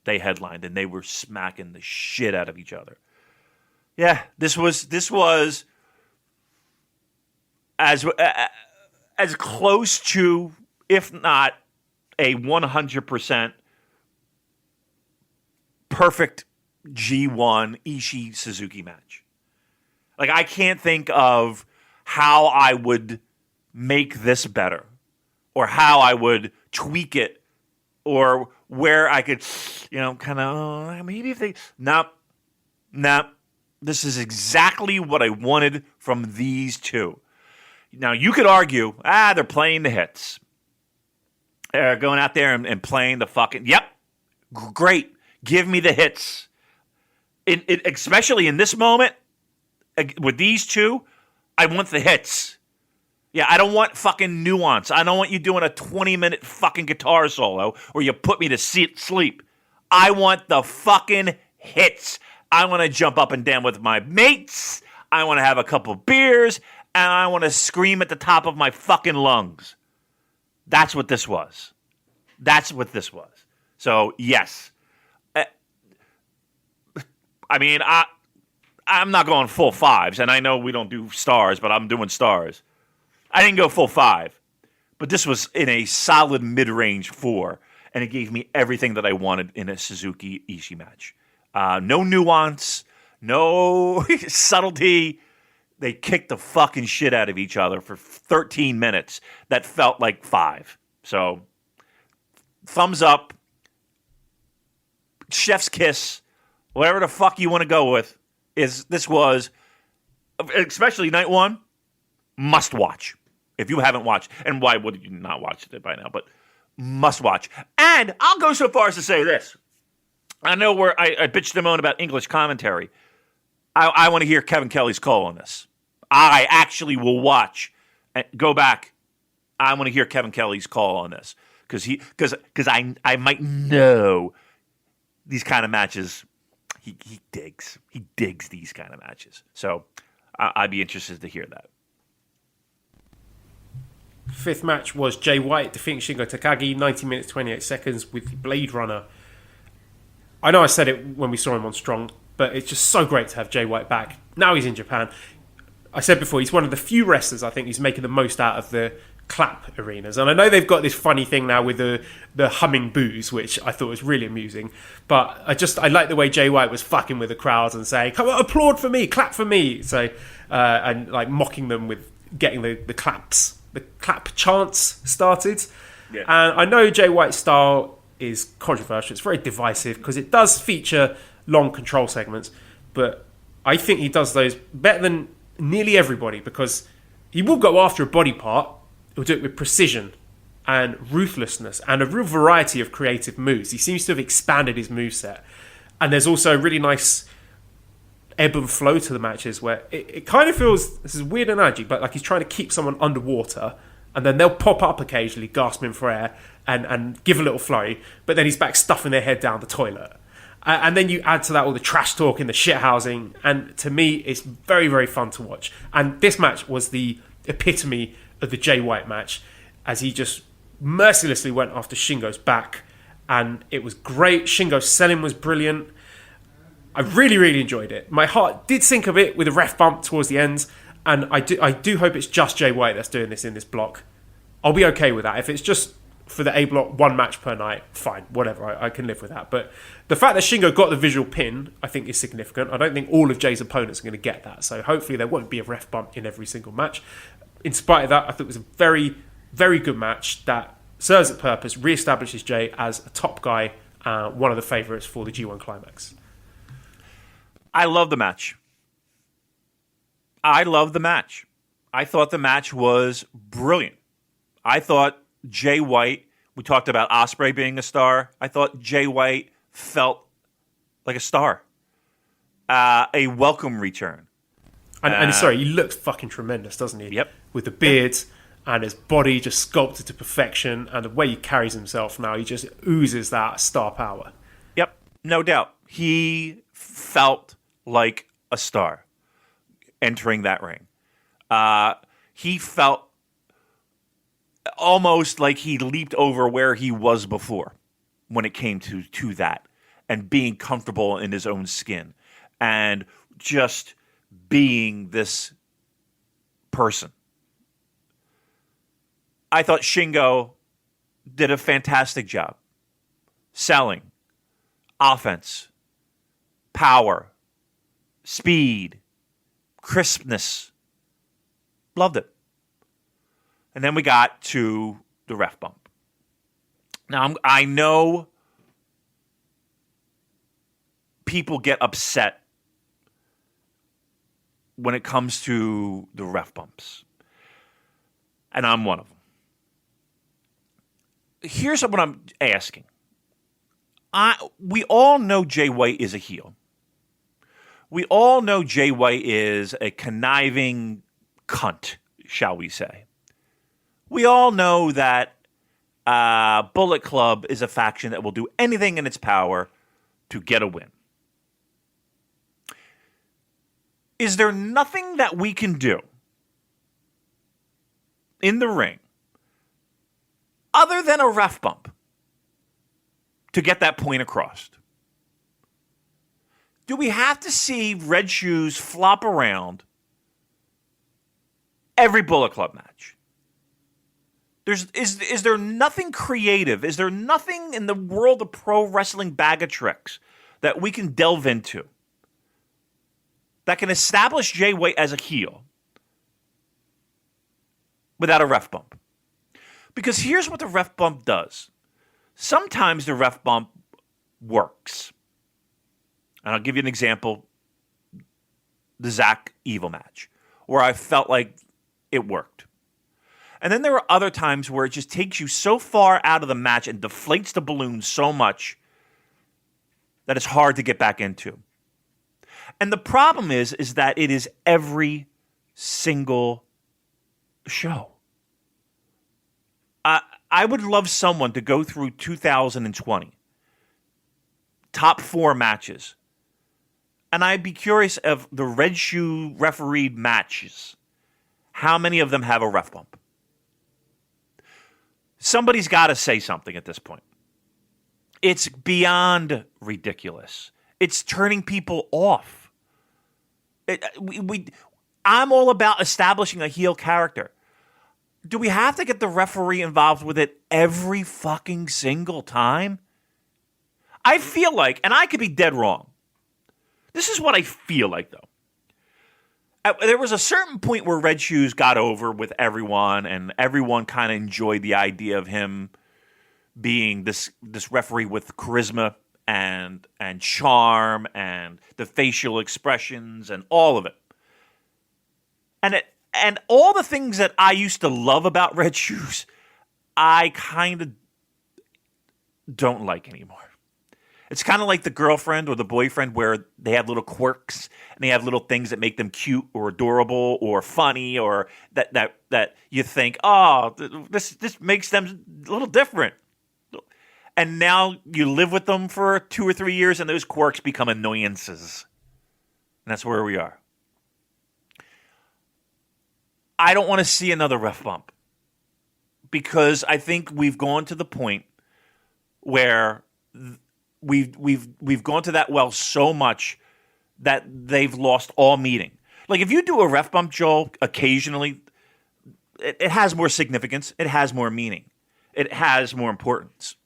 headlined and they were smacking the shit out of each other. Yeah, this was as close to, if not a 100% perfect G1 Ishii Suzuki match. Like, I can't think of how I would make this better, or how I would tweak it, or where I could, kind of, maybe if they, nope. This is exactly what I wanted from these two. Now, you could argue, they're playing the hits. They're going out there and playing the fucking, yep, great. Give me the hits. Especially in this moment, with these two, I want the hits. Yeah, I don't want fucking nuance. I don't want you doing a 20-minute fucking guitar solo or you put me to sleep. I want the fucking hits. I want to jump up and down with my mates. I want to have a couple beers. And I want to scream at the top of my fucking lungs. That's what this was. So, yes. I mean, I'm not going full fives. And I know we don't do stars, but I'm doing stars. I didn't go full 5. But this was in a solid mid-range 4. And it gave me everything that I wanted in a Suzuki Ishii match. No nuance, no subtlety. They kicked the fucking shit out of each other for 13 minutes. That felt like 5. So, thumbs up, chef's kiss, whatever the fuck you want to go with. This was, especially night 1, must watch. If you haven't watched, and why would you not watch it by now? But must watch. And I'll go so far as to say this. I know where I bitched and moaned about English commentary. I want to hear Kevin Kelly's call on this. I actually will watch. Go back. I want to hear Kevin Kelly's call on this because I might know these kind of matches. He digs these kind of matches. So I'd be interested to hear that. 5th match was Jay White defeating Shingo Takagi, 90 minutes 28 seconds with the Blade Runner. I know I said it when we saw him on Strong, but it's just so great to have Jay White back. Now he's in Japan. I said before, he's one of the few wrestlers I think who's making the most out of the clap arenas. And I know they've got this funny thing now with the humming boos, which I thought was really amusing. But I like the way Jay White was fucking with the crowds and saying, come on, applaud for me, clap for me. So, and like mocking them with getting the claps, the clap chants started. Yeah. And I know Jay White's style is controversial. It's very divisive because it does feature long control segments, but I think he does those better than nearly everybody because he will go after a body part. He'll do it with precision and ruthlessness and a real variety of creative moves. He seems to have expanded his moveset. And there's also a really nice ebb and flow to the matches where it kind of feels, this is a weird analogy, but like he's trying to keep someone underwater and then they'll pop up occasionally gasping for air and give a little flurry, but then he's back stuffing their head down the toilet. And then you add to that all the trash talk and the shit housing, and to me, it's very, very fun to watch. And this match was the epitome of the Jay White match, as he just mercilessly went after Shingo's back, and it was great. Shingo's selling was brilliant. I really, really enjoyed it. My heart did sink a bit with a ref bump towards the end, and I do hope it's just Jay White that's doing this in this block. I'll be okay with that. If it's just for the A block, 1 match per night, fine, whatever, I can live with that. But the fact that Shingo got the visual pin, I think is significant. I don't think all of Jay's opponents are going to get that, so hopefully there won't be a ref bump in every single match. In spite of that, I thought it was a very, very good match that serves its purpose, re-establishes Jay as a top guy, one of the favourites for the G1 Climax. I love the match. I thought the match was brilliant. I thought Jay White, we talked about Ospreay being a star. I thought Jay White felt like a star. A welcome return. And sorry, he looks fucking tremendous, doesn't he? Yep. With the beard and his body just sculpted to perfection and the way he carries himself now, he just oozes that star power. No doubt. He felt like a star entering that ring. He felt almost like he leaped over where he was before when it came to that and being comfortable in his own skin and just being this person. I thought Shingo did a fantastic job selling offense, power, speed, crispness. Loved it. And then we got to the ref bump. Now, I know people get upset when it comes to the ref bumps. And I'm one of them. Here's what I'm asking. We all know Jay White is a heel. We all know Jay White is a conniving cunt, shall we say. We all know that Bullet Club is a faction that will do anything in its power to get a win. Is there nothing that we can do in the ring other than a ref bump to get that point across? Do we have to see Red Shoes flop around every Bullet Club match? Is there nothing creative? Is there nothing in the world of pro wrestling bag of tricks that we can delve into that can establish Jay White as a heel without a ref bump? Because here's what the ref bump does. Sometimes the ref bump works. And I'll give you an example. The Zach Evil match, where I felt like it worked. And then there are other times where it just takes you so far out of the match and deflates the balloon so much that it's hard to get back into. And the problem is that it is every single show. I would love someone to go through 2020, top 4 matches, and I'd be curious of the Red Shoe refereed matches, how many of them have a ref bump? Somebody's got to say something at this point. It's beyond ridiculous. It's turning people off. I'm all about establishing a heel character. Do we have to get the referee involved with it every fucking single time? I feel like, and I could be dead wrong, this is what I feel like, though. There was a certain point where Red Shoes got over with everyone, and everyone kind of enjoyed the idea of him being this referee with charisma and charm and the facial expressions and all of it. And all the things that I used to love about Red Shoes, I kind of don't like anymore. It's kind of like the girlfriend or the boyfriend where they have little quirks and they have little things that make them cute or adorable or funny or that you think, oh, this makes them a little different. And now you live with them for 2 or 3 years and those quirks become annoyances. And that's where we are. I don't want to see another ref bump because I think we've gone to the point where we've gone to that well so much that they've lost all meaning. Like if you do a ref bump, Joel, occasionally, it has more significance. It has more meaning. It has more importance.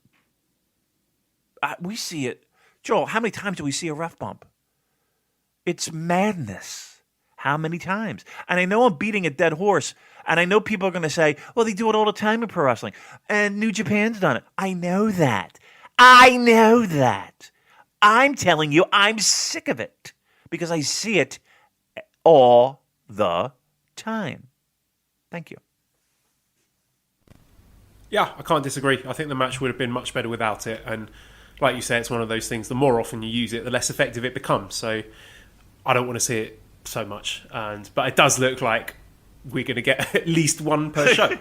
We see it. Joel, how many times do we see a ref bump? It's madness. How many times? And I know I'm beating a dead horse, and I know people are going to say, well, they do it all the time in pro wrestling, and New Japan's done it. I know that. I'm telling you, I'm sick of it because I see it all the time. Thank you. Yeah, I can't disagree. I think the match would have been much better without it. And like you say, it's one of those things, the more often you use it, the less effective it becomes. So I don't want to see it so much. But it does look like we're going to get at least one per show.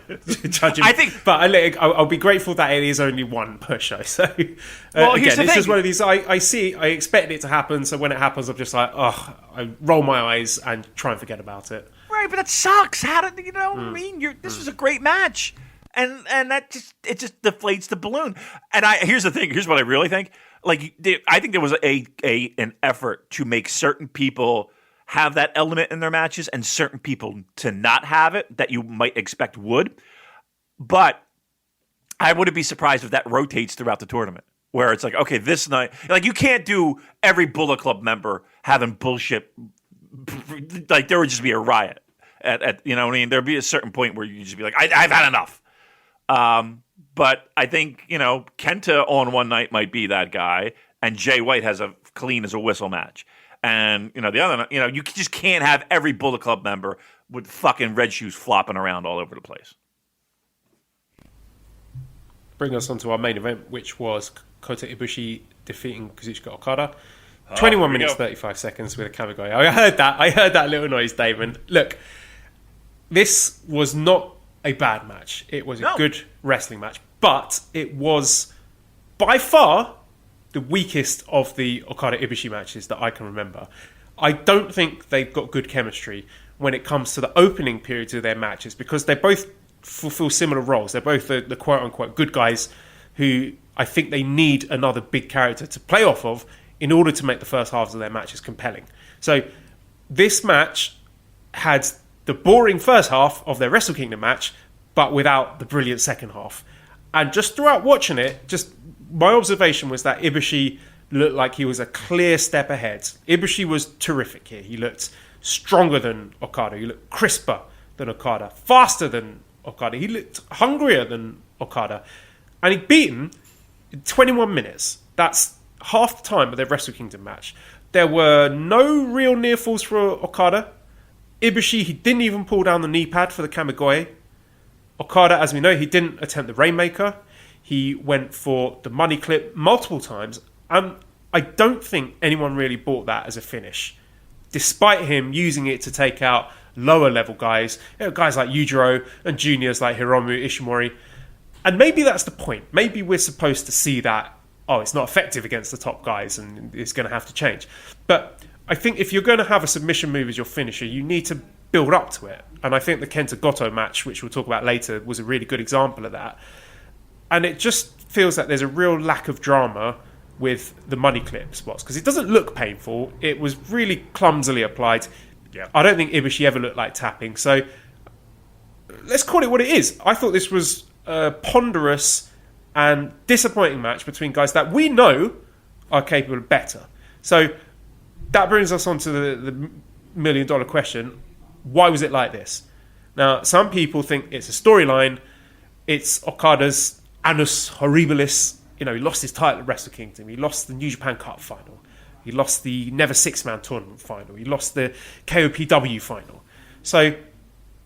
Judging, I think, but I'll be grateful that it is only one per show. So here's again, the this thing. is one of these. I expect it to happen. So when it happens, I'm just like, I roll my eyes and try and forget about it. Right, but that sucks. How did you know what I mean? This was a great match, and that just deflates the balloon. And here's the thing. Here's what I really think. Like, I think there was an effort to make certain people have that element in their matches, and certain people to not have it that you might expect would. But I wouldn't be surprised if that rotates throughout the tournament, where it's like, okay, this night, like you can't do every Bullet Club member having bullshit. Like there would just be a riot. At you know what I mean? There'd be a certain point where you just be like, I've had enough. But I think, Kenta on one night might be that guy, and Jay White has a clean as a whistle match. And, the other night, you just can't have every Bullet Club member with fucking red shoes flopping around all over the place. Bring us on to our main event, which was Kota Ibushi defeating Kazuchika Okada. 21 minutes, 35 seconds with a Kamigoye. I heard that little noise, Damon. Look, this was not a bad match. It was a good wrestling match, but it was by far the weakest of the Okada Ibushi matches that I can remember. I don't think they've got good chemistry when it comes to the opening periods of their matches, because they both fulfill similar roles. They're both the quote-unquote good guys who I think they need another big character to play off of in order to make the first halves of their matches compelling. So this match had the boring first half of their Wrestle Kingdom match, but without the brilliant second half. And just throughout watching it, my observation was that Ibushi looked like he was a clear step ahead. Ibushi was terrific here. He looked stronger than Okada. He looked crisper than Okada, faster than Okada. He looked hungrier than Okada. And he beat him in 21 minutes. That's half the time of their Wrestle Kingdom match. There were no real near falls for Okada. Ibushi, he didn't even pull down the knee pad for the Kamigoye. Okada, as we know, he didn't attempt the Rainmaker. He went for the money clip multiple times. And I don't think anyone really bought that as a finish, despite him using it to take out lower level guys, guys like Yujiro and juniors like Hiromu Ishimori. And maybe that's the point. Maybe we're supposed to see that, it's not effective against the top guys and it's going to have to change. But I think if you're going to have a submission move as your finisher, you need to build up to it. And I think the Kenta Goto match, which we'll talk about later, was a really good example of that. And it just feels like there's a real lack of drama with the money clip spots, because it doesn't look painful. It was really clumsily applied. Yeah. I don't think Ibushi ever looked like tapping. So let's call it what it is. I thought this was a ponderous and disappointing match between guys that we know are capable of better. So that brings us on to the $1 million question. Why was it like this? Now, some people think it's a storyline. It's Okada's annus horribilis. He lost his title at Wrestle Kingdom. He lost the New Japan Cup final. He lost the Never Six-Man Tournament final. He lost the KOPW final. So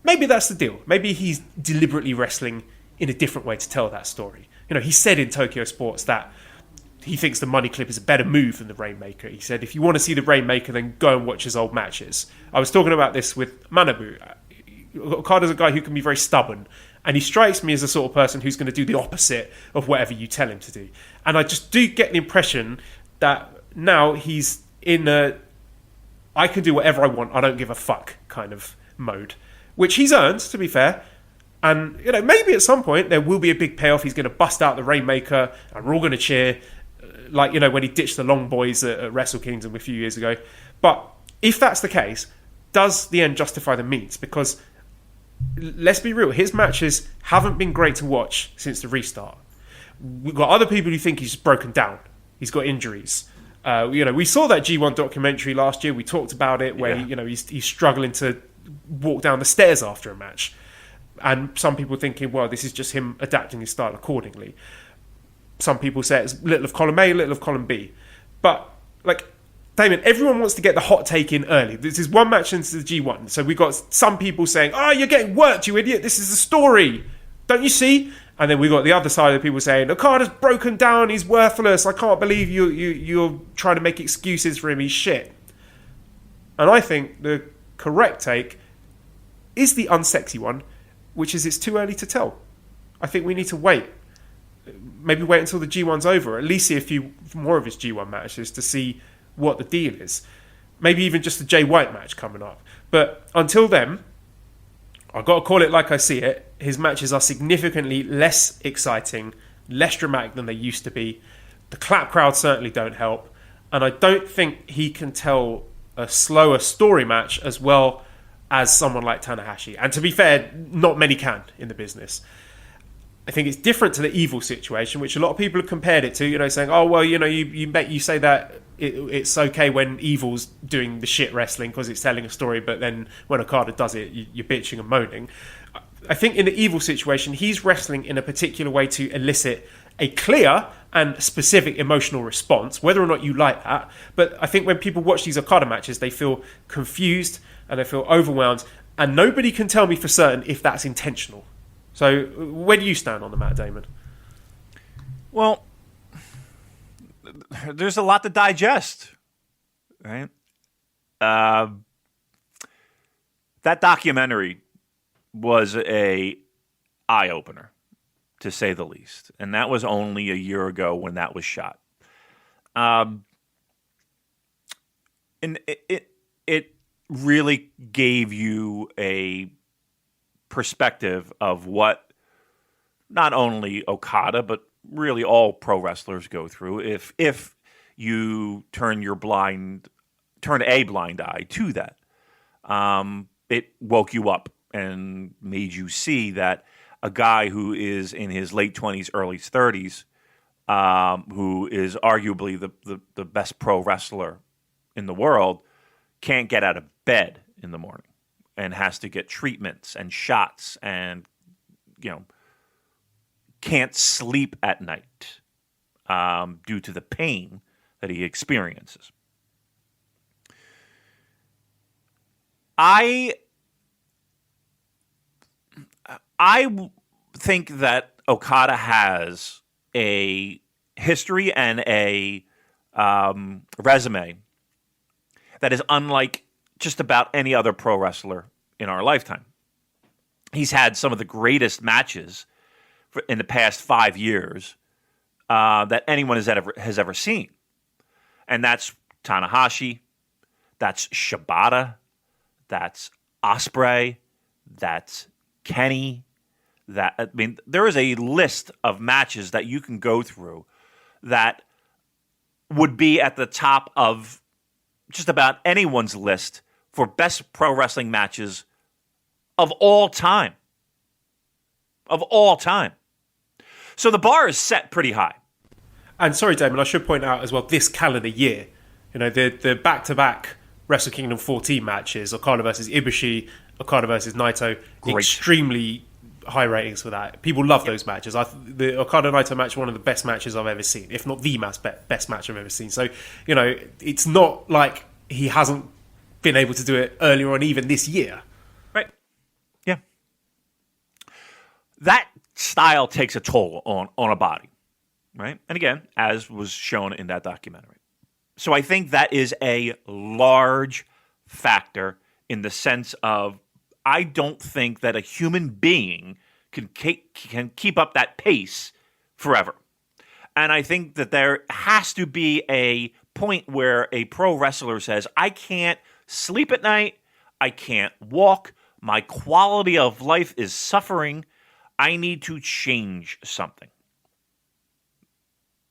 maybe that's the deal. Maybe he's deliberately wrestling in a different way to tell that story. He said in Tokyo Sports that he thinks the money clip is a better move than the Rainmaker. He said, if you want to see the Rainmaker, then go and watch his old matches. I was talking about this with Manabu. Okada's a guy who can be very stubborn, and he strikes me as the sort of person who's going to do the opposite of whatever you tell him to do. And I just do get the impression that now he's in a I can do whatever I want, I don't give a fuck kind of mode, which he's earned, to be fair. And maybe at some point there will be a big payoff. He's going to bust out the Rainmaker and we're all going to cheer, like when he ditched the Long Boys at Wrestle Kingdom a few years ago. But if that's the case, does the end justify the means? Because let's be real, his matches haven't been great to watch since the restart. We've got other people who think he's broken down. He's got injuries. We saw that G1 documentary last year. We talked about it where he's struggling to walk down the stairs after a match. And some people thinking, well, this is just him adapting his style accordingly. Some people say it's little of column A, little of column B. But, Damon, everyone wants to get the hot take in early. This is one match into the G1. So we've got some people saying, you're getting worked, you idiot. This is the story. Don't you see? And then we've got the other side of the people saying, Okada's broken down. He's worthless. I can't believe you're trying to make excuses for him. He's shit. And I think the correct take is the unsexy one, which is it's too early to tell. I think we need to wait. Maybe wait until the G1's over, or at least see a few more of his G1 matches to see what the deal is. Maybe even just the Jay White match coming up. But until then, I've got to call it like I see it. His matches are significantly less exciting, less dramatic than they used to be. The clap crowds certainly don't help. And I don't think he can tell a slower story match as well as someone like Tanahashi. And to be fair, not many can in the business. I think it's different to the Evil situation, which a lot of people have compared it to, saying, oh, well, you say that it's okay when Evil's doing the shit wrestling because it's telling a story, but then when Okada does it, you're bitching and moaning. I think in the Evil situation, he's wrestling in a particular way to elicit a clear and specific emotional response, whether or not you like that. But I think when people watch these Okada matches, they feel confused and they feel overwhelmed, and nobody can tell me for certain if that's intentional. So where do you stand on the matter, Damon? Well, there's a lot to digest, right? That documentary was a eye-opener, to say the least. And that was only a year ago when that was shot. And it really gave you a perspective of what not only Okada, but really all pro wrestlers go through if you turn a blind eye to that. It woke you up and made you see that a guy who is in his late 20s, early 30s, who is arguably the best pro wrestler in the world, can't get out of bed in the morning and has to get treatments and shots and, can't sleep at night due to the pain that he experiences. I think that Okada has a history and a resume that is unlike just about any other pro wrestler in our lifetime. He's had some of the greatest matches in the past 5 years that anyone has ever seen. And that's Tanahashi, that's Shibata, that's Ospreay, that's Kenny. There is a list of matches that you can go through that would be at the top of just about anyone's list for best pro wrestling matches of all time. Of all time. So the bar is set pretty high. And sorry, Damon, I should point out as well, this calendar year, the back-to-back Wrestle Kingdom 14 matches, Okada versus Ibushi, Okada versus Naito, Great. Extremely high ratings for that. People love those matches. The Okada Naito match, one of the best matches I've ever seen, if not the best match I've ever seen. So, it's not like he hasn't been able to do it earlier on, even this year. Right. Yeah. That style takes a toll on a body, right? And again, as was shown in that documentary. So I think that is a large factor in the sense of I don't think that a human being can keep up that pace forever. And I think that there has to be a point where a pro wrestler says, I can't sleep at night, I can't walk, my quality of life is suffering, I need to change something.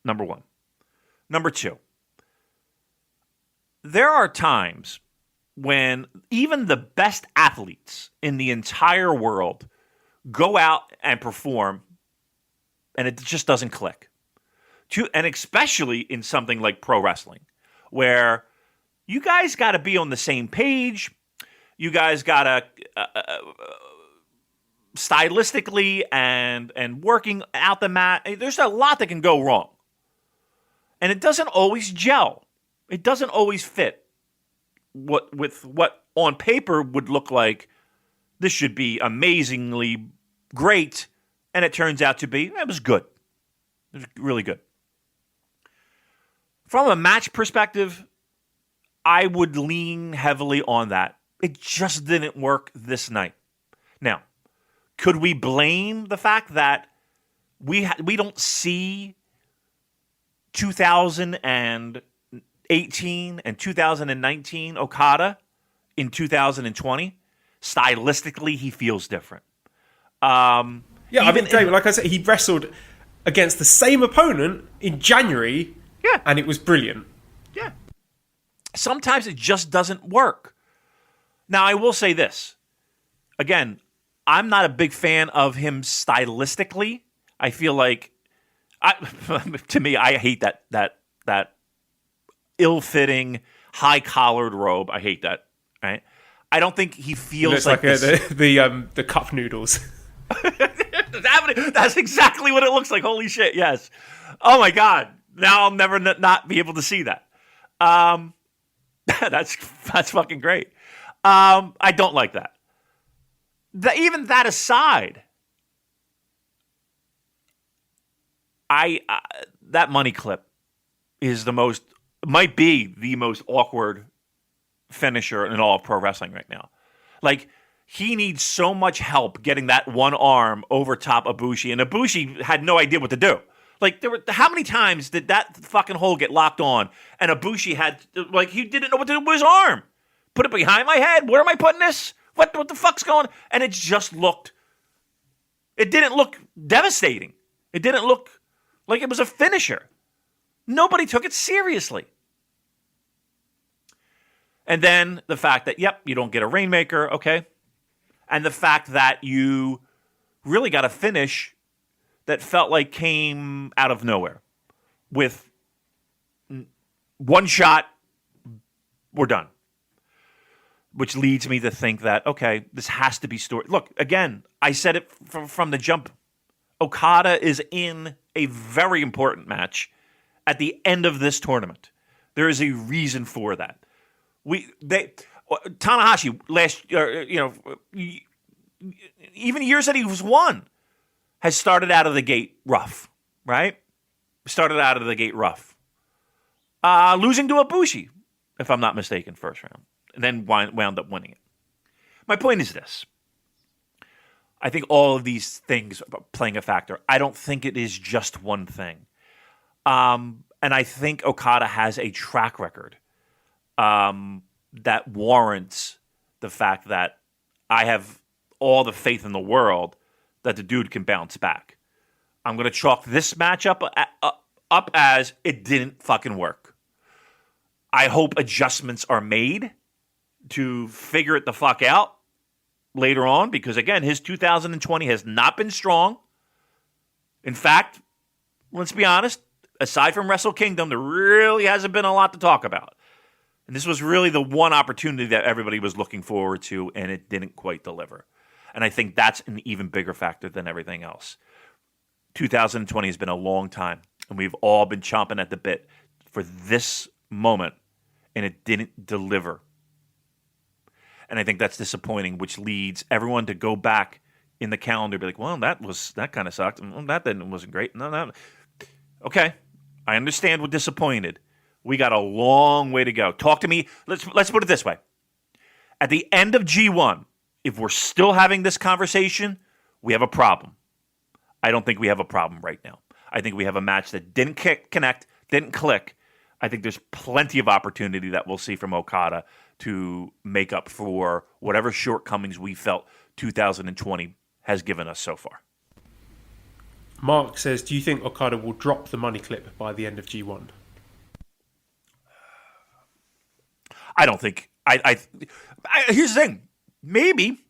Number one. Number two, there are times when even the best athletes in the entire world go out and perform and it just doesn't click. And especially in something like pro wrestling, where you guys got to be on the same page. You guys got to stylistically and working out the mat. There's a lot that can go wrong. And it doesn't always gel. It doesn't always fit with what on paper would look like this should be amazingly great, and it turns out to be, it was good. It was really good. From a match perspective, I would lean heavily on that. It just didn't work this night. Now, could we blame the fact that we don't see 2018 and 2019 Okada in 2020? Stylistically, he feels different. Yeah, I mean, David, like I said, he wrestled against the same opponent in January, and it was brilliant. Yeah. Sometimes it just doesn't work. Now, I will say this. Again, I'm not a big fan of him stylistically. I feel like, to me, I hate that ill-fitting, high-collared robe. I hate that. Right? I don't think he feels like the cup noodles. That's exactly what it looks like. Holy shit! Yes. Oh my god. Now I'll never not be able to see that. That's fucking great. I don't like that. Even that aside, that money clip is might be the most awkward finisher in all of pro wrestling right now. Like, he needs so much help getting that one arm over top Ibushi, and Ibushi had no idea what to do. Like, how many times did that fucking hole get locked on, and Ibushi he didn't know what to do with his arm. Put it behind my head. Where am I putting this? What the fuck's going on? And it didn't look devastating. It didn't look like it was a finisher. Nobody took it seriously. And then the fact that, you don't get a Rainmaker, okay? And the fact that you really got a finish that felt like came out of nowhere. With one shot, we're done. Which leads me to think that, okay, this has to be story. Look, again, I said it from the jump. Okada is in a very important match at the end of this tournament. There is a reason for that. Tanahashi even years that he was won, has started out of the gate rough, right? Started out of the gate rough. Losing to Ibushi, if I'm not mistaken, first round. And then wound up winning it. My point is this. I think all of these things are playing a factor. I don't think it is just one thing. And I think Okada has a track record that warrants the fact that I have all the faith in the world that the dude can bounce back. I'm going to chalk this matchup up as it didn't fucking work. I hope adjustments are made to figure it the fuck out later on, because again, his 2020 has not been strong. In fact, let's be honest, aside from Wrestle Kingdom, there really hasn't been a lot to talk about. And this was really the one opportunity that everybody was looking forward to, and it didn't quite deliver. And I think that's an even bigger factor than everything else. 2020 has been a long time, and we've all been chomping at the bit for this moment, and it didn't deliver. And I think that's disappointing, which leads everyone to go back in the calendar and be like, well, that kind of sucked. That wasn't great. No. Okay, I understand we're disappointed. We got a long way to go. Talk to me. Let's put it this way. At the end of G1, if we're still having this conversation, we have a problem. I don't think we have a problem right now. I think we have a match that didn't connect, didn't click. I think there's plenty of opportunity that we'll see from Okada to make up for whatever shortcomings we felt 2020 has given us so far. Mark says, do you think Okada will drop the money clip by the end of G1? I don't think. Here's the thing. Maybe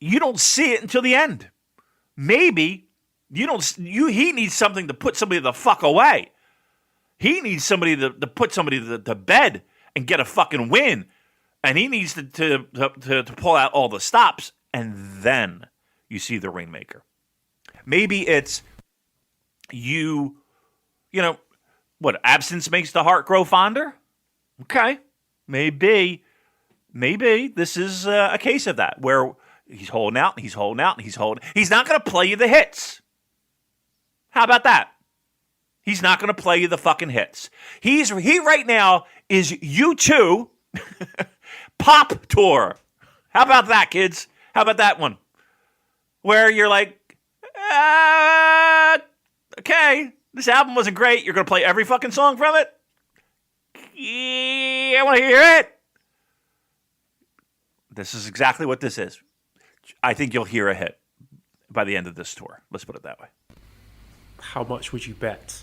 you don't see it until the end. Maybe he needs something to put somebody the fuck away. He needs somebody to put somebody to bed and get a fucking win. And he needs to pull out all the stops. And then you see the Rainmaker. Maybe it's what, absence makes the heart grow fonder? Okay. Maybe this is a case of that, where he's holding out, he's not going to play you the hits. How about that? He's not going to play you the fucking hits. He right now is U2 Pop Tour. How about that, kids? How about that one? Where you're like, okay, this album wasn't great. You're going to play every fucking song from it? Yeah, I want to hear it. This is exactly what this is. I think you'll hear a hit by the end of this tour. Let's put it that way. How much would you bet?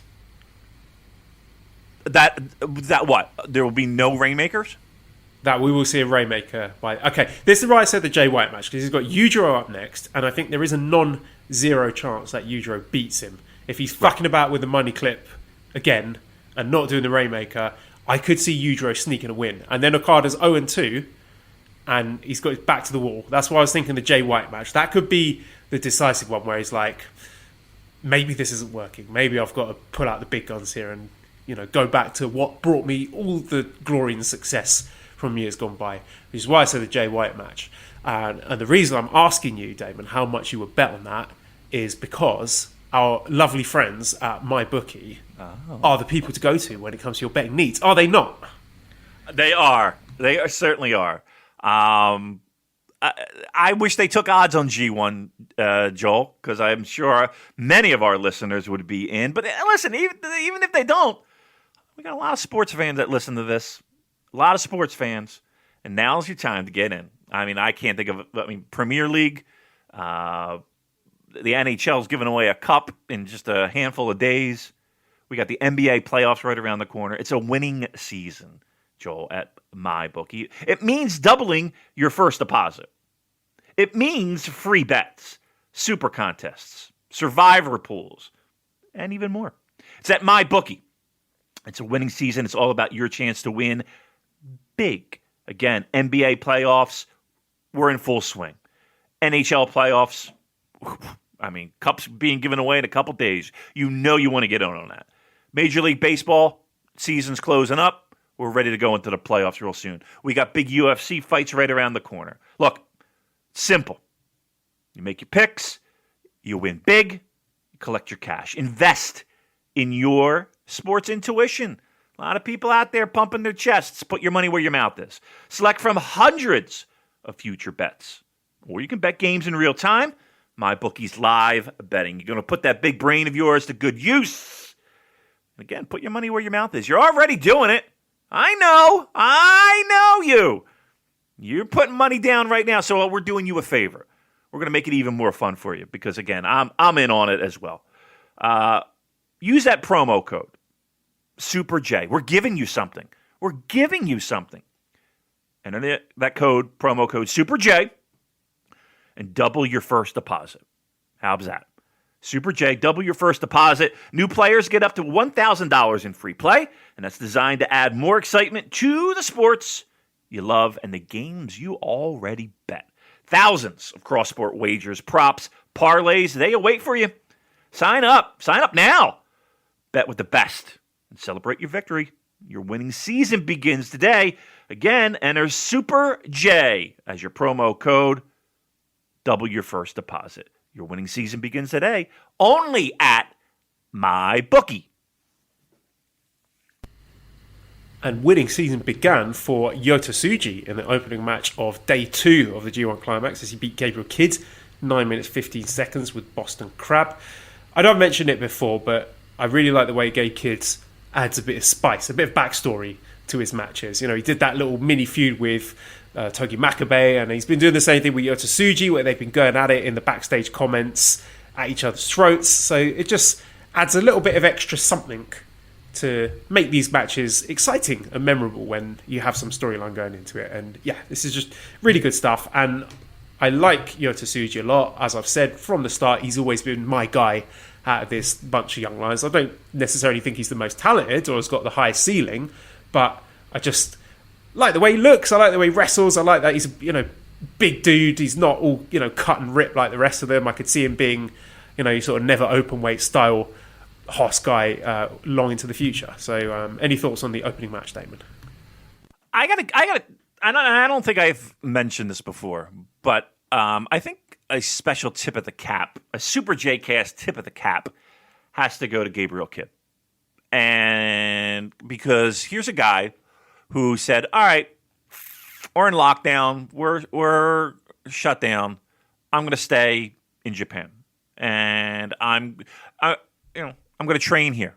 That what? There will be no Rainmakers? That we will see a Rainmaker by... Okay, this is why I said the Jay White match, because he's got Yujiro up next, and I think there is a non-zero chance that Yujiro beats him. If he's fucking about with the money clip again and not doing the Rainmaker, I could see Yujiro sneaking a win. And then Okada's 0-2, and he's got his back to the wall. That's why I was thinking the Jay White match. That could be the decisive one where he's like, maybe this isn't working. Maybe I've got to pull out the big guns here and, go back to what brought me all the glory and success from years gone by. Which is why I said the Jay White match. And the reason I'm asking you, Damon, how much you would bet on that is because our lovely friends at MyBookie are the people to go to when it comes to your betting needs. Are they not? They are. Certainly are. I wish they took odds on G1, Joel, because I'm sure many of our listeners would be in. But listen, even if they don't, we got a lot of sports fans that listen to this. A lot of sports fans. And now's your time to get in. I mean, I can't think of it. Premier League, the NHL's giving away a cup in just a handful of days. We got the NBA playoffs right around the corner. It's a winning season, Joel, at MyBookie. It means doubling your first deposit. It means free bets, super contests, survivor pools, and even more. It's at MyBookie. It's a winning season. It's all about your chance to win big. Again, NBA playoffs, we're in full swing. NHL playoffs, cups being given away in a couple days. You want to get on that. Major League Baseball, season's closing up. We're ready to go into the playoffs real soon. We got big UFC fights right around the corner. Look, simple. You make your picks, you win big, you collect your cash. Invest in your sports intuition. A lot of people out there pumping their chests. Put your money where your mouth is. Select from hundreds of future bets. Or you can bet games in real time. MyBookie's live betting. You're going to put that big brain of yours to good use. Again, put your money where your mouth is. You're already doing it. I know you. You're putting money down right now, so we're doing you a favor. We're going to make it even more fun for you because, again, I'm in on it as well. Use that promo code, Super J. We're giving you something. Enter that code, promo code Super J, and double your first deposit. How's that? Super J, double your first deposit. New players get up to $1,000 in free play, and that's designed to add more excitement to the sports you love and the games you already bet. Thousands of cross-sport wagers, props, parlays, they await for you. Sign up now. Bet with the best and celebrate your victory. Your winning season begins today. Again, enter Super J as your promo code. Double your first deposit. Your winning season begins today, only at MyBookie. And winning season began for Yota Tsuji in the opening match of day 2 of the G1 Climax as he beat Gabriel Kidd 9 minutes 15 seconds with Boston Crab. I know I've mentioned it before, but I really like the way Gabe Kidd adds a bit of spice, a bit of backstory to his matches. He did that little mini feud with Togi Makabe, and he's been doing the same thing with Yota Tsuji, where they've been going at it in the backstage comments at each other's throats. So it just adds a little bit of extra something to make these matches exciting and memorable when you have some storyline going into it. And yeah, this is just really good stuff. And I like Yota Tsuji a lot. As I've said from the start, he's always been my guy out of this bunch of young lions. I don't necessarily think he's the most talented or has got the highest ceiling, but I just like the way he looks. I like the way he wrestles. I like that he's a big dude. He's not all cut and ripped like the rest of them. I could see him being sort of never open weight style horse guy long into the future. So any thoughts on the opening match, Damon? I don't think I've mentioned this before, but I think a special tip of the cap, a Super J-Cast tip of the cap, has to go to Gabriel Kidd. And because here's a guy who said, all right, or in lockdown. We're shut down. I'm going to stay in Japan, and I'm going to train here.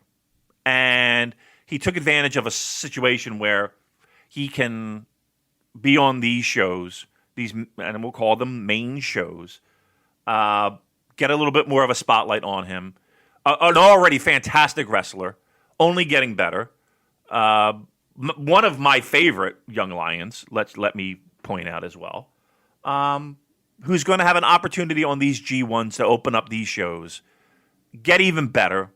And he took advantage of a situation where he can be on these shows, and we'll call them main shows. Get a little bit more of a spotlight on him. An already fantastic wrestler, only getting better. One of my favorite young lions. Let me point out as well. Who's going to have an opportunity on these G1s to open up these shows, get even better,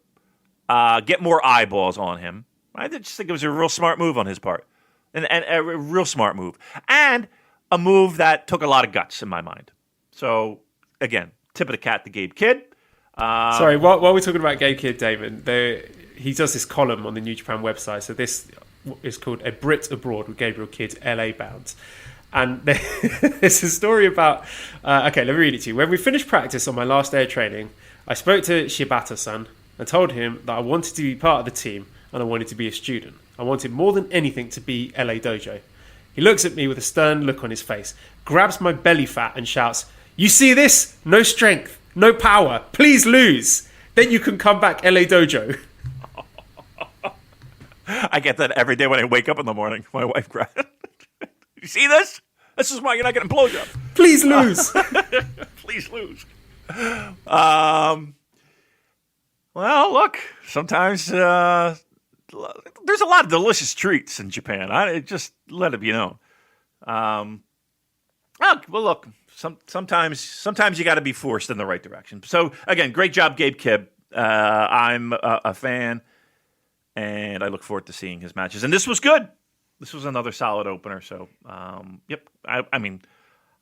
get more eyeballs on him. I just think it was a real smart move on his part, and a real smart move, and a move that took a lot of guts in my mind. So again, tip of the cap to Gabe Kidd. Sorry, while we're talking about Gabe Kidd, Damon, he does this column on the New Japan website. So this is called A Brit Abroad with Gabriel Kidd, LA bound. And there's a story about... okay, let me read it to you. When we finished practice on my last day of training, I spoke to Shibata-san and told him that I wanted to be part of the team and I wanted to be a student. I wanted more than anything to be LA Dojo. He looks at me with a stern look on his face, grabs my belly fat and shouts, "You see this? No strength, no power. Please lose. Then you can come back LA Dojo." I get that every day when I wake up in the morning. My wife grabs. You see this? This is why you're not getting a blowjob. Please lose. Please lose. Well, look. Sometimes there's a lot of delicious treats in Japan. I just let it be known. Look. Sometimes you got to be forced in the right direction. So again, great job, Gabe Kidd. I'm a fan, and I look forward to seeing his matches. And this was good. This was another solid opener. So, yep. I mean,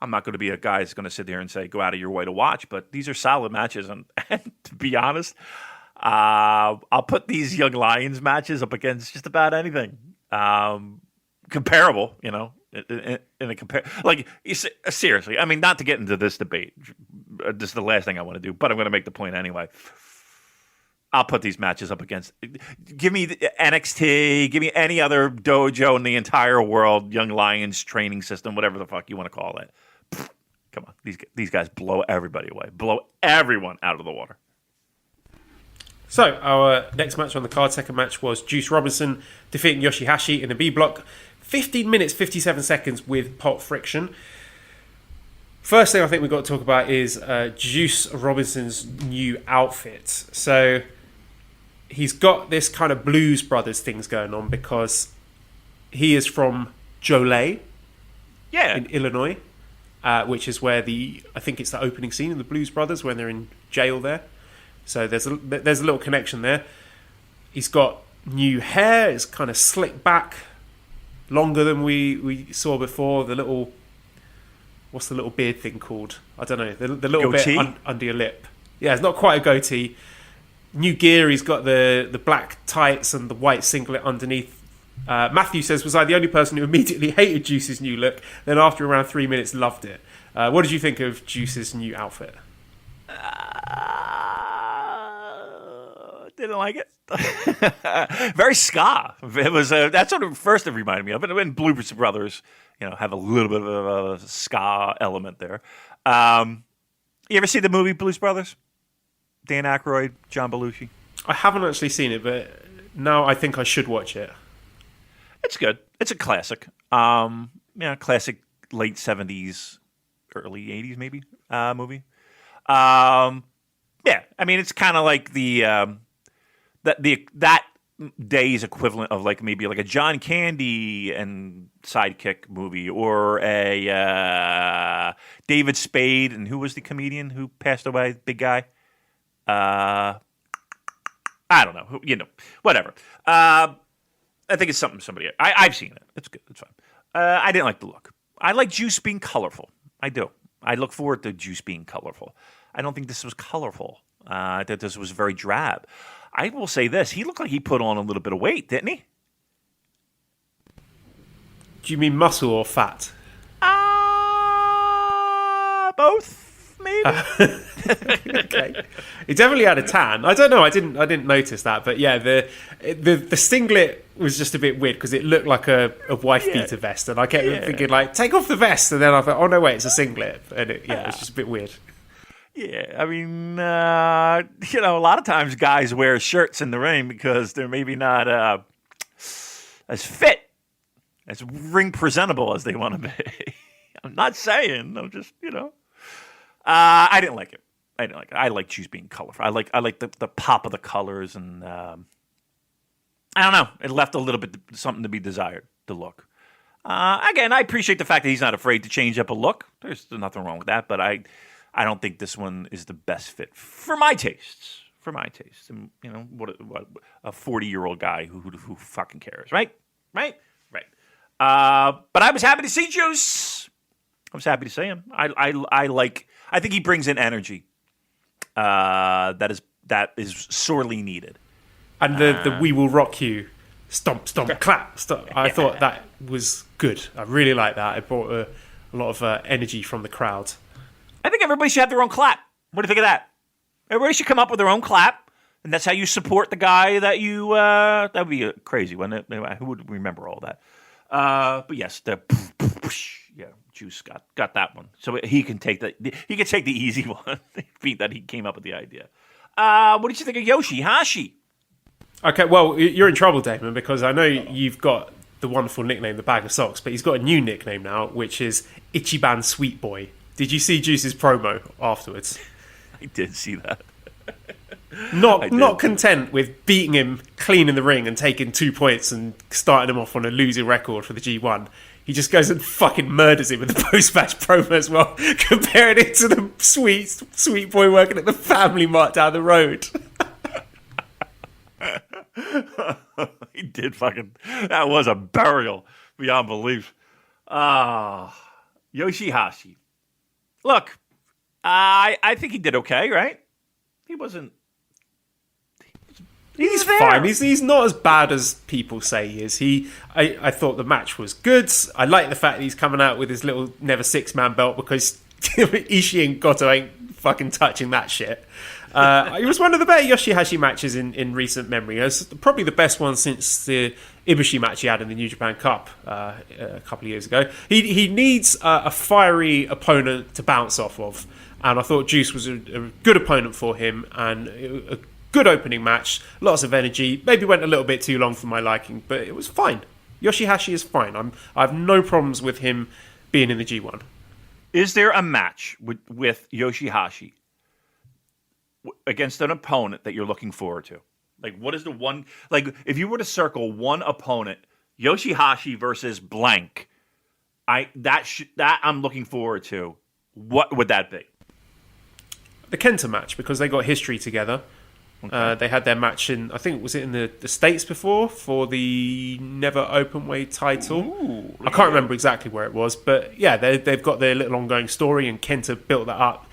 I'm not going to be a guy who's going to sit there and say go out of your way to watch, but these are solid matches. And to be honest, I'll put these Young Lions matches up against just about anything comparable. In a seriously. I mean, not to get into this debate. This is the last thing I want to do, but I'm going to make the point anyway. I'll put these matches up against. Give me the NXT. Give me any other dojo in the entire world. Young Lions training system, whatever the fuck you want to call it. Pfft, come on, these guys blow everybody away. Blow everyone out of the water. So our next match on the card, second match, was Juice Robinson defeating Yoshihashi in the B block. 15 minutes, 57 seconds with pot friction. First thing I think we've got to talk about is Juice Robinson's new outfit. So he's got this kind of Blues Brothers things going on because he is from Joel in Illinois, which is where I think it's the opening scene in the Blues Brothers when they're in jail there. So there's a little connection there. He's got new hair. It's kind of slicked back, longer than we saw before. The little... What's the little beard thing called? I don't know. The little goatee? Bit under your lip. Yeah, it's not quite a goatee. New gear. He's got the black tights and the white singlet underneath. Matthew says, was I the only person who immediately hated Juice's new look, then after around 3 minutes loved it? What did you think of Juice's new outfit? Didn't like it. Very ska. It was that's what first it reminded me of. And Blues Brothers, have a little bit of a ska element there. You ever see the movie Blues Brothers? Dan Aykroyd, John Belushi. I haven't actually seen it, but now I think I should watch it. It's good. It's a classic. Classic late 70s, early 80s maybe movie. Yeah, I mean it's kind of like that day's equivalent of maybe a John Candy and Sidekick movie, or a David Spade, and who was the comedian who passed away? Big guy. I don't know. Whatever. I think it's somebody. I've seen it. It's good. It's fine. I didn't like the look. I like Juice being colorful. I do. I look forward to Juice being colorful. I don't think this was colorful. I thought this was very drab. I will say this. He looked like he put on a little bit of weight, didn't he? Do you mean muscle or fat? Both. maybe. Okay, he definitely had a tan. I don't know. I didn't notice that, but yeah, the singlet was just a bit weird because it looked like a wife beater vest, and I kept thinking like, take off the vest, and then I thought, oh no, wait, it's a singlet, and it's just a bit weird. Yeah, I mean, a lot of times guys wear shirts in the ring because they're maybe not as fit, as ring presentable as they want to be. I'm not saying. I'm just, I didn't like it. I like Juice being colorful. I like the pop of the colors, and I don't know. It left a little bit something to be desired. The look. Again, I appreciate the fact that he's not afraid to change up a look. There's nothing wrong with that, but I don't think this one is the best fit for my tastes. And, what a 40-year-old guy who fucking cares, right? But I was happy to see Juice. I was happy to see him. I think he brings in energy that is sorely needed. And the "We Will Rock You," stomp, clap. Stomp. I thought that was good. I really like that. It brought a lot of energy from the crowd. I think everybody should have their own clap. What do you think of that? Everybody should come up with their own clap, and that's how you support the guy that you. That would be crazy, wouldn't it? Who would remember all that? But yes, the Juice got that one, so he can take that. He can take the easy one. That he came up with the idea. What did you think of Yoshi-Hashi? Okay, well, you're in trouble, Damon, because I know you've got the wonderful nickname, the Bag of Socks, but he's got a new nickname now, which is Ichiban Sweet Boy. Did you see Juice's promo afterwards? I did see that. Not content with beating him clean in the ring and taking 2 points and starting him off on a losing record for the G1, he just goes and fucking murders him with the post-match promo as well, comparing it to the sweet boy working at the Family Mart down the road. He did fucking... That was a burial beyond belief. Yoshi-Hashi. Look, I think he did okay, right? He wasn't... He's fine. He's not as bad as people say he is. I thought the match was good. I like the fact that he's coming out with his little Never Six-Man belt because Ishii and Goto ain't fucking touching that shit. It was one of the better Yoshi-Hashi matches in recent memory. It was probably the best one since the Ibushi match he had in the New Japan Cup a couple of years ago. He needs a fiery opponent to bounce off of, and I thought Juice was a good opponent for him, and a good opening match, lots of energy. Maybe went a little bit too long for my liking, but it was fine. Yoshi-Hashi is fine. I have no problems with him being in the G1. Is there a match with Yoshi-Hashi against an opponent that you're looking forward to? Like, what is the one... Like, if you were to circle one opponent, Yoshi-Hashi versus blank, that I'm looking forward to, what would that be? The Kenta match, because they got history together. Okay. They had their match in, I think, was it in the States before for the Never Openweight title? Ooh, I can't remember exactly where it was, but yeah, they've got their little ongoing story, and Kenta built that up,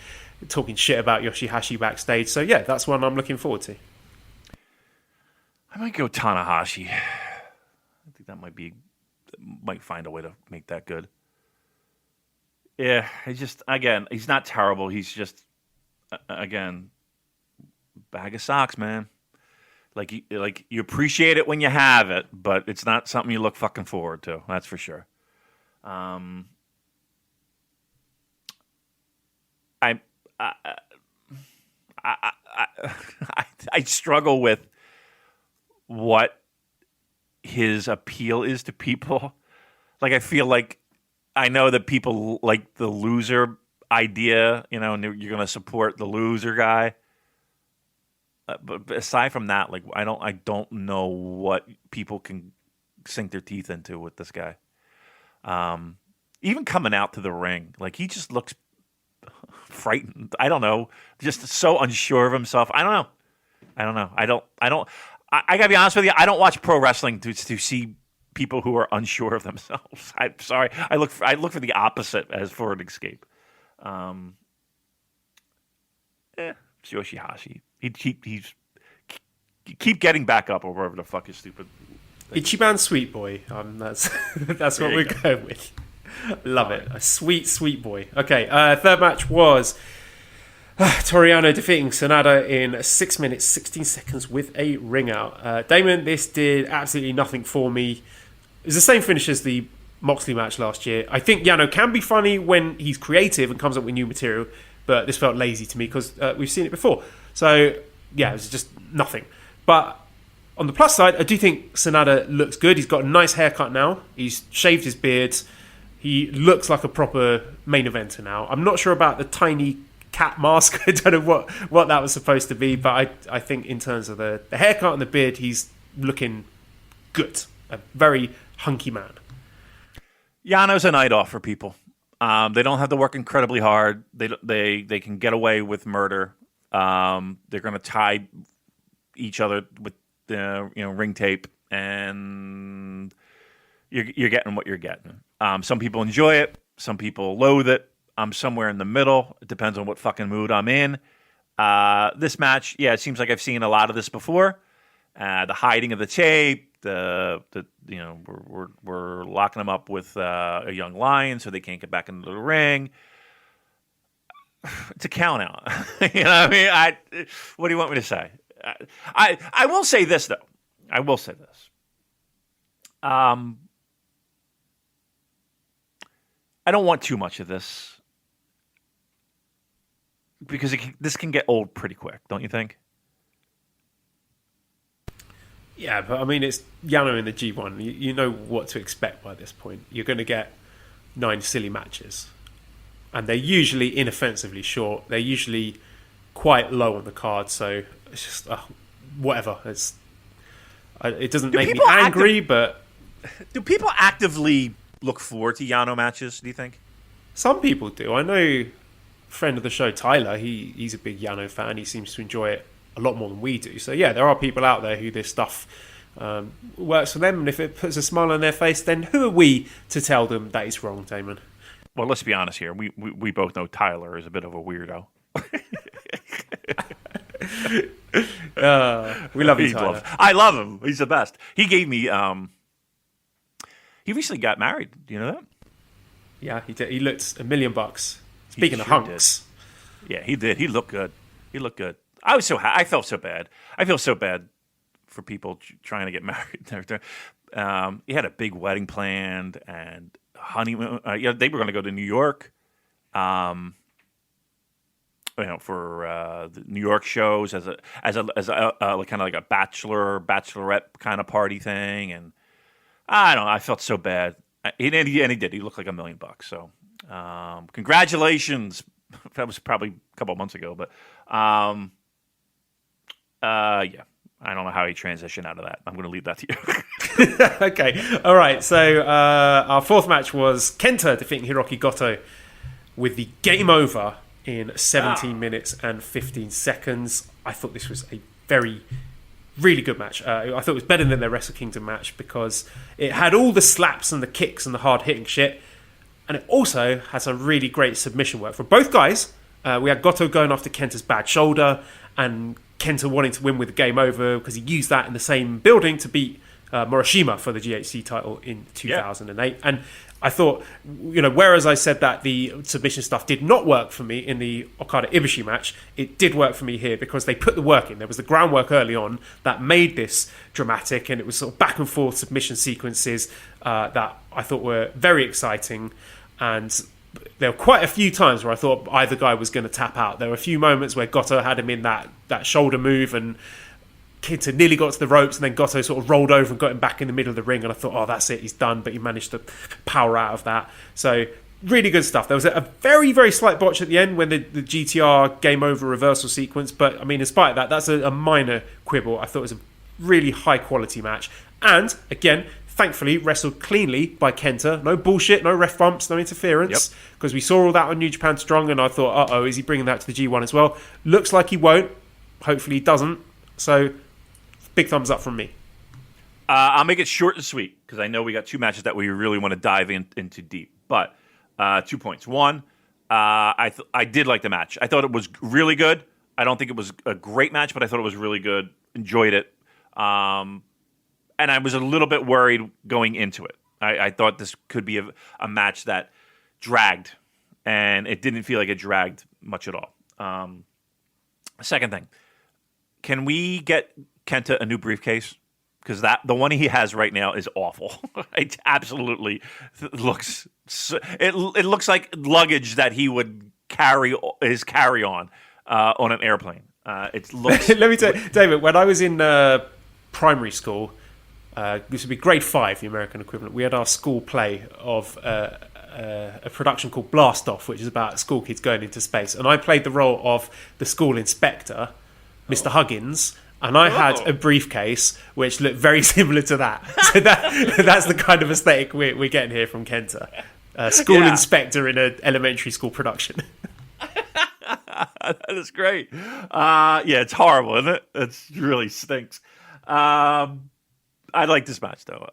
talking shit about Yoshi-Hashi backstage. So yeah, that's one I'm looking forward to. I might go Tanahashi. I think that might find a way to make that good. Yeah, he's not terrible. He's just, again, bag of socks, man. Like you appreciate it when you have it, but it's not something you look fucking forward to. That's for sure. I struggle with what his appeal is to people. Like, I feel like I know that people like the loser idea, and you're going to support the loser guy. But aside from that, like, I don't know what people can sink their teeth into with this guy. Even coming out to the ring, like, he just looks frightened. I don't know, just so unsure of himself. I don't know. I gotta be honest with you. I don't watch pro wrestling to see people who are unsure of themselves. I'm sorry. I look for the opposite as for an escape. It's Yoshi-Hashi. He's keep getting back up or whatever the fuck is stupid. Ichiban Sweet Boy. That's what we're going with. Love it. A sweet boy. Okay, third match was Toriano defeating Sonata in 6 minutes, 16 seconds with a ring out. Damon, this did absolutely nothing for me. It's the same finish as the Moxley match last year. I think Yano can be funny when he's creative and comes up with new material, but this felt lazy to me because we've seen it before. So, yeah, it was just nothing. But on the plus side, I do think Sonata looks good. He's got a nice haircut now. He's shaved his beard. He looks like a proper main eventer now. I'm not sure about the tiny cat mask. I don't know what that was supposed to be, but I think in terms of the haircut and the beard, he's looking good. A very hunky man. Yano's a night off for people. They don't have to work incredibly hard. They can get away with murder. They're going to tie each other with ring tape, and you're getting what you're getting. Some people enjoy it. Some people loathe it. I'm somewhere in the middle. It depends on what fucking mood I'm in. This match, yeah, it seems like I've seen a lot of this before. The hiding of the tape, we're locking them up with a young lion so they can't get back into the ring. It's a count out. You know what I mean? What do you want me to say? I will say this, though. I will say this. I don't want too much of this because this can get old pretty quick, don't you think? Yeah, but I mean, it's Yano in the G1. You know what to expect by this point. You're going to get 9 silly matches. And they're usually inoffensively short. They're usually quite low on the card. So it's just, whatever. It doesn't make me angry, but... Do people actively look forward to Yano matches, do you think? Some people do. I know friend of the show, Tyler, he's a big Yano fan. He seems to enjoy it a lot more than we do. So yeah, there are people out there who this stuff works for them, and if it puts a smile on their face, then who are we to tell them that it's wrong, Damon? Well, let's be honest here. We both know Tyler is a bit of a weirdo. We love you, Tyler. I love him. He's the best. He gave me... he recently got married. Do you know that? Yeah, he did. He looked $1 million. Speaking of hunks. Did. Yeah, he did. He looked good. I was I felt so bad. I feel so bad for people trying to get married. He had a big wedding planned and honeymoon. They were going to go to New York, for the New York shows as a kind of like a bachelorette kind of party thing. And I don't know. I felt so bad. And he did. He looked like $1 million. So congratulations. That was probably a couple of months ago, but. Yeah, I don't know how he transitioned out of that. I'm going to leave that to you. Okay, all right. So our fourth match was Kenta defeating Hiroki Goto with the game over in 17 minutes and 15 seconds. I thought this was a really good match. I thought it was better than their Wrestle Kingdom match because it had all the slaps and the kicks and the hard hitting shit, and it also has a really great submission work for both guys. We had Goto going after Kenta's bad shoulder and Kenta wanting to win with the game over because he used that in the same building to beat Morishima for the GHC title in 2008. Yeah. And I thought, whereas I said that the submission stuff did not work for me in the Okada-Ibushi match, it did work for me here because they put the work in. There was the groundwork early on that made this dramatic, and it was sort of back and forth submission sequences that I thought were very exciting. And there were quite a few times where I thought either guy was going to tap out. There were a few moments where Goto had him in that shoulder move and Kenta nearly got to the ropes, and then Goto sort of rolled over and got him back in the middle of the ring, and I thought, that's it, he's done, but he managed to power out of that. So really good stuff. There was a very, very slight botch at the end when the GTR game over reversal sequence, but I mean, in spite of that, that's a minor quibble. I thought it was a really high quality match, and again, thankfully wrestled cleanly by Kenta. No bullshit, no ref bumps, no interference, because we saw all that on New Japan Strong, and I thought, is he bringing that to the G1 as well? Looks like he won't. Hopefully he doesn't. So big thumbs up from me. I'll make it short and sweet because I know we got two matches that we really want to dive into deep. But 2 points. One, I did like the match. I thought it was really good. I don't think it was a great match, but I thought it was really good. Enjoyed it. And I was a little bit worried going into it. I thought this could be a match that dragged, and it didn't feel like it dragged much at all. Second thing, can we get Kenta a new briefcase? Because the one he has right now is awful. It absolutely looks. It looks like luggage that he would carry his carry-on an airplane. It looks. Let me tell you, David. When I was in primary school, this would be grade 5, the American equivalent. We had our school play of a production called Blast Off, which is about school kids going into space, and I played the role of the school inspector, Mr. Huggins. And I had a briefcase which looked very similar to that. So that's the kind of aesthetic we're getting here from Kenta. School inspector in an elementary school production. That is great. It's horrible, isn't it? It really stinks. I like this match, though.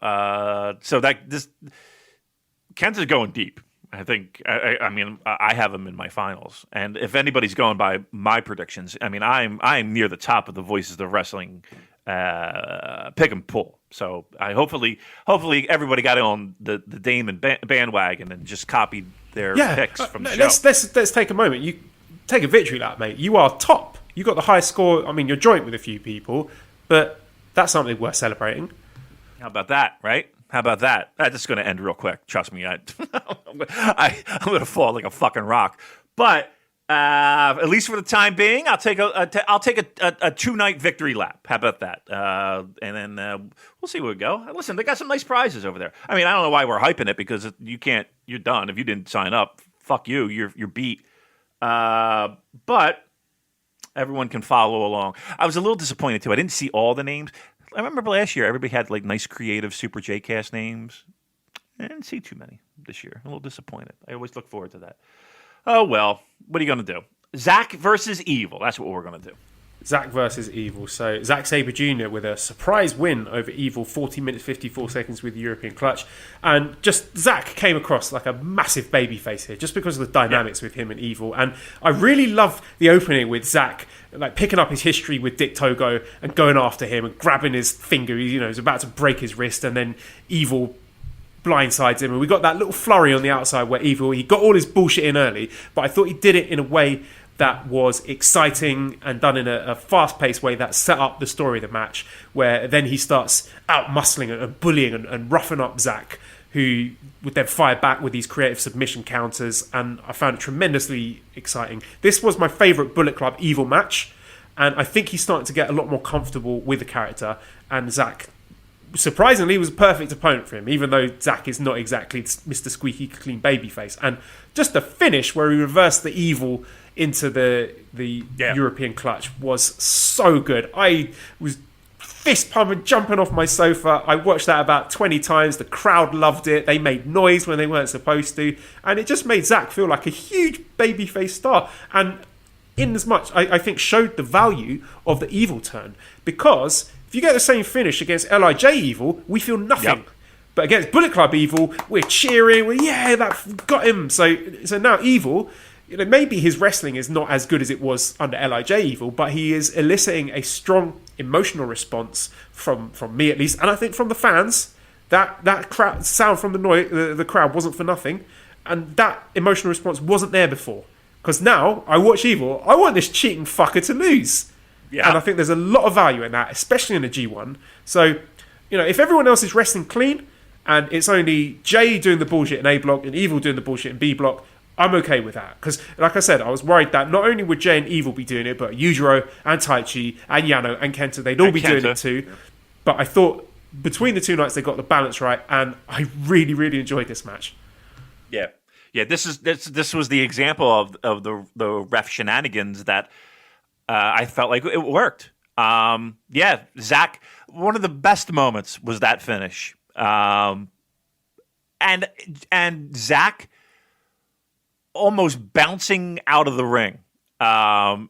Kenta's going deep. I think. I mean, I have him in my finals, and if anybody's going by my predictions, I mean, I'm near the top of the Voices of Wrestling pick and pull. So hopefully everybody got on the Damon bandwagon and just copied their picks from the show. Let's take a moment. You take a victory lap, mate. You are top. You got the highest score. I mean, you're joint with a few people, but that's something worth celebrating. How about that, right? How about that? That's just going to end real quick. Trust me. I'm going to fall like a fucking rock. But at least for the time being, I'll take a 2-night victory lap. How about that? And then we'll see where we go. Listen, they got some nice prizes over there. I mean, I don't know why we're hyping it because you can't. You're done if you didn't sign up. Fuck you. You're beat. But everyone can follow along. I was a little disappointed too. I didn't see all the names. I remember last year, everybody had like nice, creative Super J-Cast names. I didn't see too many this year. I'm a little disappointed. I always look forward to that. Oh, well, what are you going to do? Zack versus Evil. That's what we're going to do. Zack versus Evil. So Zack Sabre Jr. with a surprise win over Evil, 40 minutes, 54 seconds with the European clutch. And just Zack came across like a massive babyface here just because of the dynamics with him and Evil. And I really love the opening with Zack like picking up his history with Dick Togo and going after him and grabbing his finger. He's about to break his wrist, and then Evil blindsides him, and we got that little flurry on the outside where Evil, he got all his bullshit in early, but I thought he did it in a way that was exciting and done in a fast-paced way that set up the story of the match, where then he starts out-muscling and bullying and roughing up Zack, who would then fire back with these creative submission counters, and I found it tremendously exciting. This was my favourite Bullet Club Evil match, and I think he's starting to get a lot more comfortable with the character, and Zack surprisingly was a perfect opponent for him, even though Zack is not exactly Mr. Squeaky Clean Babyface. And just the finish where he reversed the Evil into the European clutch was so good. I was fist pumping, jumping off my sofa. I watched that about 20 times. The crowd loved it. They made noise when they weren't supposed to. And it just made Zack feel like a huge babyface star. And in as much, I think, showed the value of the Evil turn. Because if you get the same finish against LIJ Evil, we feel nothing. Yep. But against Bullet Club Evil, we're cheering. That got him. So now Evil, maybe his wrestling is not as good as it was under LIJ Evil, but he is eliciting a strong emotional response from me at least, and I think from the fans. That crowd sound from the crowd wasn't for nothing, and that emotional response wasn't there before. Because now I watch Evil, I want this cheating fucker to lose. Yeah. And I think there's a lot of value in that, especially in the G1. So, if everyone else is wrestling clean and it's only Jay doing the bullshit in A block and Evil doing the bullshit in B block, I'm okay with that. Because, like I said, I was worried that not only would Jay and Evil be doing it, but Yujiro and Taichi and Yano and Kenta, they'd all be doing it too. Yeah. But I thought between the two nights they got the balance right, and I really, really enjoyed this match. Yeah. Yeah, this was the example of the ref shenanigans that I felt like it worked. Zack, one of the best moments was that finish. And Zack almost bouncing out of the ring. And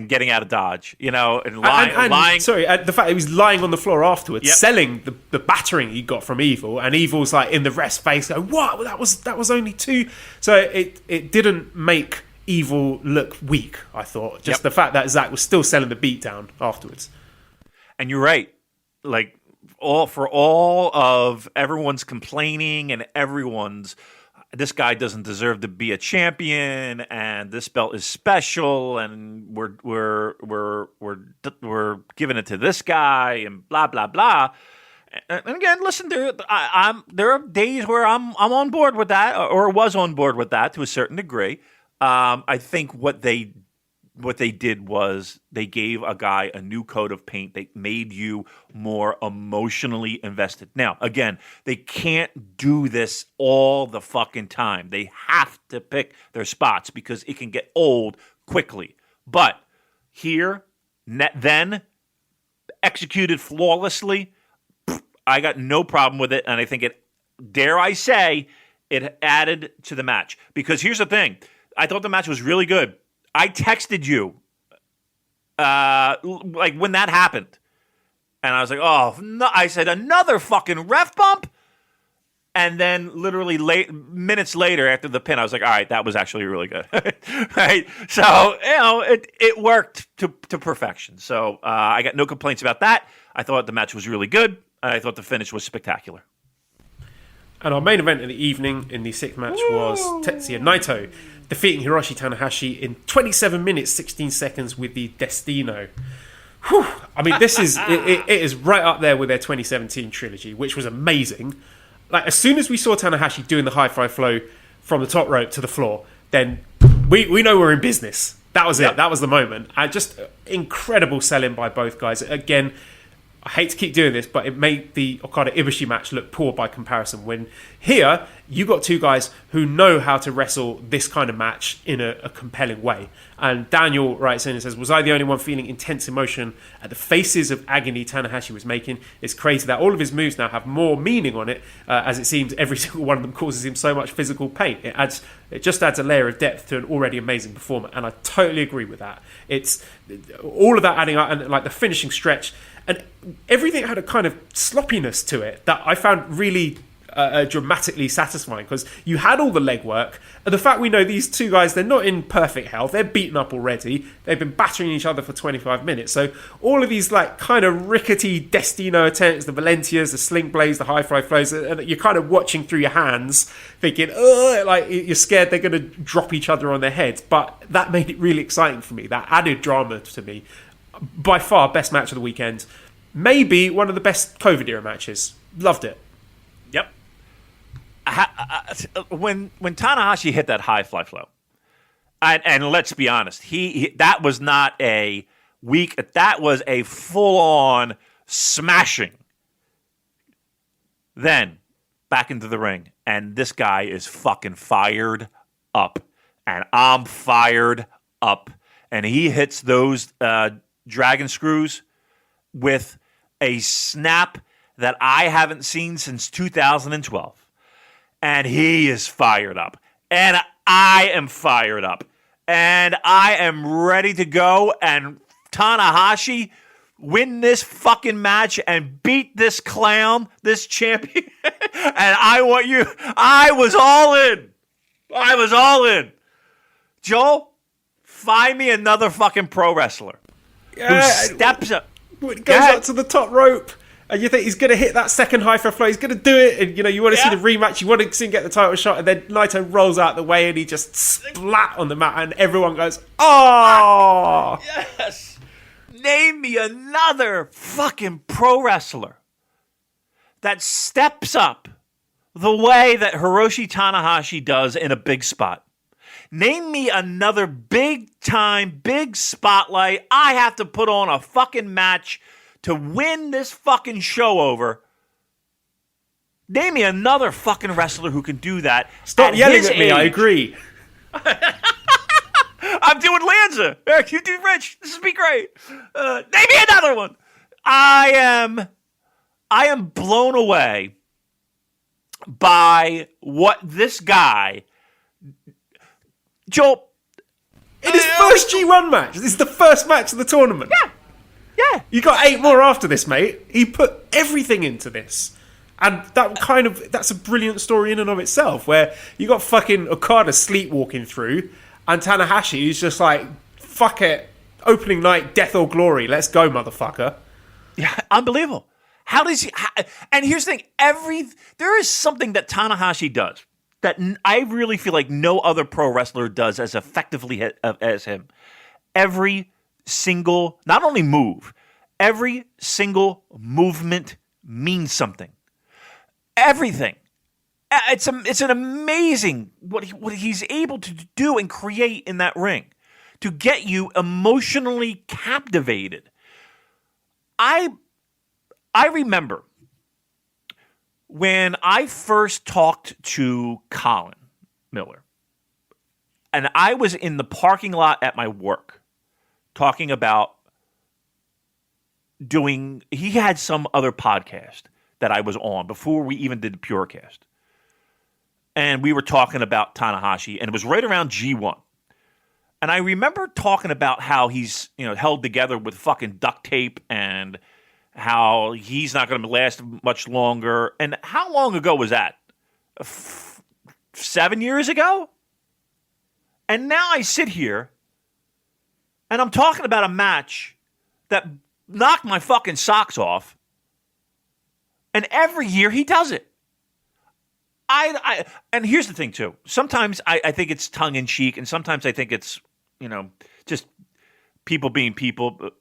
getting out of dodge, and lying. Sorry, the fact he was lying on the floor afterwards, selling the battering he got from Evil, and Evil's like in the rest face, going, "What? That was only 2." So it didn't make Evil look weak. I thought just the fact that Zack was still selling the beatdown afterwards. And you're right, like all of everyone's complaining and everyone's this guy doesn't deserve to be a champion, and this belt is special, and we're giving it to this guy, and blah blah blah. And again, listen, there are days where I'm on board with that, or was on board with that to a certain degree. I think what they did was they gave a guy a new coat of paint. They made you more emotionally invested. Now, again, they can't do this all the fucking time. They have to pick their spots because it can get old quickly. But here, then, executed flawlessly, I got no problem with it. And I think dare I say, it added to the match. Because here's the thing. I thought the match was really good. I texted you, like when that happened, and I was like, "Oh no!" I said, "Another fucking ref bump," and then literally minutes later after the pin, I was like, "All right, that was actually really good." Right? So it worked to perfection. So I got no complaints about that. I thought the match was really good. I thought the finish was spectacular. And our main event of the evening in the sixth match was Tetsuya Naito defeating Hiroshi Tanahashi in 27 minutes, 16 seconds with the Destino. Whew. I mean, this is it is right up there with their 2017 trilogy, which was amazing. Like, as soon as we saw Tanahashi doing the high-fly flow from the top rope to the floor, then we know we're in business. That was it. That was the moment. Just incredible selling by both guys. Again, I hate to keep doing this, but it made the Okada-Ibushi match look poor by comparison. When here, you got two guys who know how to wrestle this kind of match in a compelling way. And Daniel writes in and says, "Was I the only one feeling intense emotion at the faces of agony Tanahashi was making? It's crazy that all of his moves now have more meaning on it, as it seems every single one of them causes him so much physical pain. It just adds a layer of depth to an already amazing performer." And I totally agree with that. It's all of that adding up, and like the finishing stretch, and everything had a kind of sloppiness to it that I found really dramatically satisfying, because you had all the legwork, and the fact we know these two guys, they're not in perfect health, they're beaten up already, they've been battering each other for 25 minutes, so all of these like kind of rickety Destino attempts, the Valentias, the Sling Blades, the high fly flows, and you're kind of watching through your hands thinking, oh, like you're scared they're going to drop each other on their heads. But that made it really exciting for me, that added drama to me. By far best match of the weekend, maybe one of the best COVID era matches. Loved it. Yep. When Tanahashi hit that high fly flow, and let's be honest, that was not a weak, that was a full on smashing. Then back into the ring, and this guy is fucking fired up, and I'm fired up, and he hits those dragon screws with a snap that I haven't seen since 2012. And he is fired up. And I am fired up. And I am ready to go. And Tanahashi win this fucking match and beat this clown, this champion. And I was all in. I was all in. Joel, find me another fucking pro wrestler who steps up. It goes up to the top rope. And you think he's going to hit that second high for a flow. He's going to do it. And, you want to see the rematch. You want to see him get the title shot. And then Naito rolls out the way and he just splat on the mat. And everyone goes, oh! Yes! Name me another fucking pro wrestler that steps up the way that Hiroshi Tanahashi does in a big spot. Name me another big time, big spotlight. I have to put on a fucking match to win this fucking show over. Name me another fucking wrestler who can do that. Stop yelling at me, I agree. I'm doing Lanza. You do Rich. This would be great. Name me another one. I am blown away by what this guy, Joel, in his first G1 match. This is the first match of the tournament. Yeah. You got 8 more after this, mate. He put everything into this. And that's a brilliant story in and of itself, where you got fucking Okada sleepwalking through, and Tanahashi is just like, fuck it, opening night, death or glory, let's go, motherfucker. Yeah, unbelievable. How does he? And here's the thing: there is something that Tanahashi does. that I really feel like no other pro wrestler does as effectively as him. Every single, not only move, every single movement means something. Everything. It's an amazing what he's able to do and create in that ring to get you emotionally captivated. I remember when I first talked to Colin Miller, and I was in the parking lot at my work talking about he had some other podcast that I was on before we even did the Purecast. And we were talking about Tanahashi, and it was right around G1. And I remember talking about how he's, held together with fucking duct tape and how he's not going to last much longer. And how long ago was that? 7 years ago? And now I sit here and I'm talking about a match that knocked my fucking socks off. And every year he does it. And here's the thing too. Sometimes I think it's tongue in cheek, and sometimes I think it's, just people being people,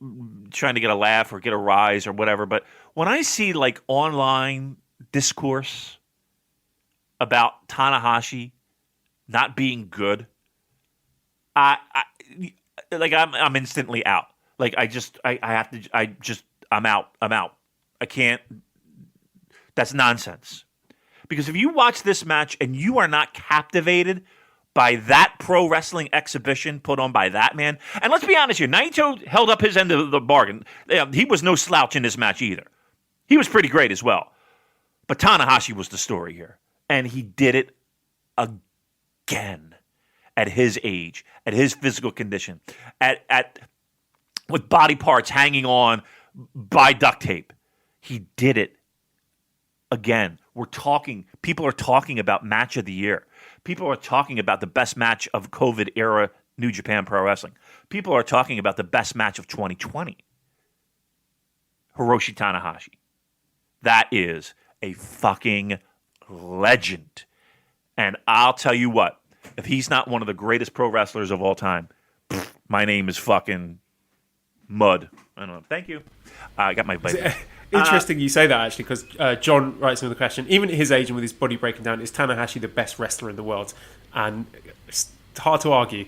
trying to get a laugh or get a rise or whatever. But when I see like online discourse about Tanahashi not being good, I'm instantly out. Like I'm out. I can't. That's nonsense. Because if you watch this match and you are not captivated by that pro wrestling exhibition put on by that man, and let's be honest here, Naito held up his end of the bargain. He was no slouch in this match either. He was pretty great as well. But Tanahashi was the story here. And he did it again at his age, at his physical condition, with body parts hanging on by duct tape. He did it again. People are talking about match of the year. People are talking about the best match of COVID era New Japan Pro Wrestling. People are talking about the best match of 2020. Hiroshi Tanahashi. That is a fucking legend. And I'll tell you what, if he's not one of the greatest pro wrestlers of all time, my name is fucking mud. I don't know. Thank you. I got my bite. Interesting you say that, actually, because John writes another question. Even at his age and with his body breaking down, is Tanahashi the best wrestler in the world? And it's hard to argue.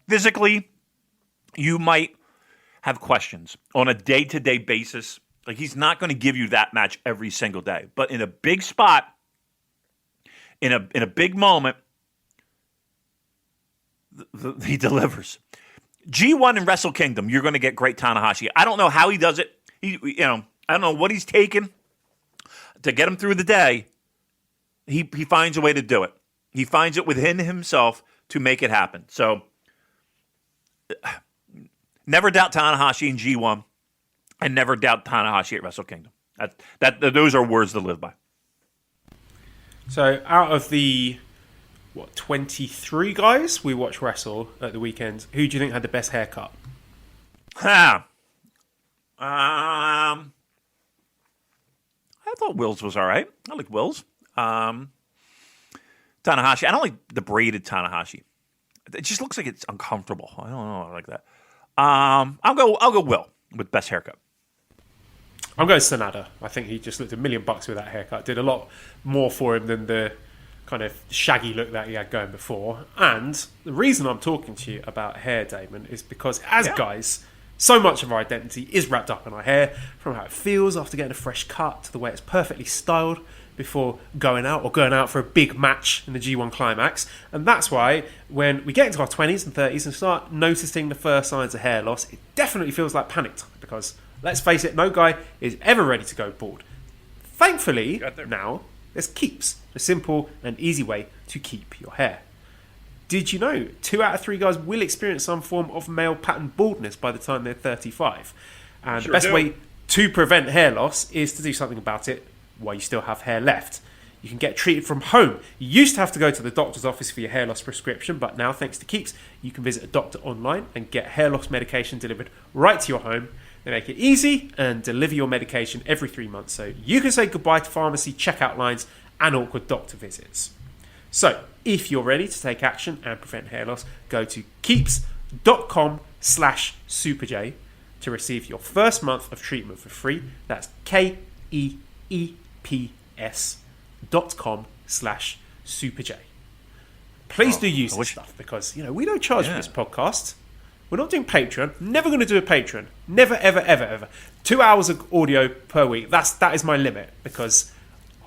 Physically, you might have questions on a day-to-day basis. Like, he's not going to give you that match every single day. But in a big spot, in a big moment, he delivers. G1 and Wrestle Kingdom, you're going to get great Tanahashi. I don't know how he does it. I don't know what he's taken to get him through the day. He finds a way to do it. He finds it within himself to make it happen. So, never doubt Tanahashi in G1, and never doubt Tanahashi at Wrestle Kingdom. Those are words to live by. So, out of the 23 guys we watch wrestle at the weekend, who do you think had the best haircut? I thought Will's was all right. I like Will's. Tanahashi. I don't like the braided Tanahashi. It just looks like it's uncomfortable. I don't know. I like that. I'll go Will with best haircut. I'm going Sanada. I think he just looked $1 million with that haircut. Did a lot more for him than the kind of shaggy look that he had going before. And the reason I'm talking to you about hair, Damon, is because as guys, so much of our identity is wrapped up in our hair, from how it feels after getting a fresh cut to the way it's perfectly styled before going out for a big match in the G1 Climax. And that's why when we get into our 20s and 30s and start noticing the first signs of hair loss, it definitely feels like panic time, because let's face it, no guy is ever ready to go bald. Thankfully, now there's Keeps, a simple and easy way to keep your hair. Did you know 2 out of 3 guys will experience some form of male pattern baldness by the time they're 35? And the best way to prevent hair loss is to do something about it while you still have hair left. You can get treated from home. You used to have to go to the doctor's office for your hair loss prescription, but now, thanks to Keeps, you can visit a doctor online and get hair loss medication delivered right to your home. They make it easy and deliver your medication every 3 months, so you can say goodbye to pharmacy checkout lines and awkward doctor visits. So, if you're ready to take action and prevent hair loss, go to keeps.com/superj to receive your first month of treatment for free. That's keeps.com/superj. Please do use this stuff because, we don't charge for this podcast. We're not doing Patreon. Never going to do a Patreon. Never, ever, ever, ever. 2 hours of audio per week. That is my limit because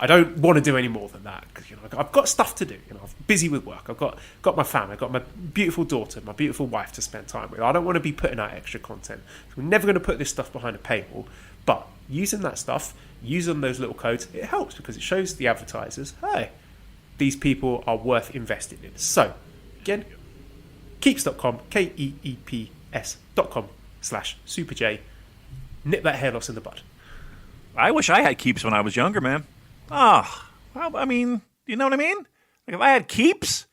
I don't want to do any more than that. Because I've got stuff to do. I'm busy with work. I've got my family. I've got my beautiful daughter, my beautiful wife to spend time with. I don't want to be putting out extra content. So we're never going to put this stuff behind a paywall. But using that stuff, using those little codes, it helps because it shows the advertisers, hey, these people are worth investing in. So, again, keeps.com, keeps.com/superj. Nip that hair loss in the bud. I wish I had Keeps when I was younger, man. Well, I mean, you know what I mean? Like if I had Keeps,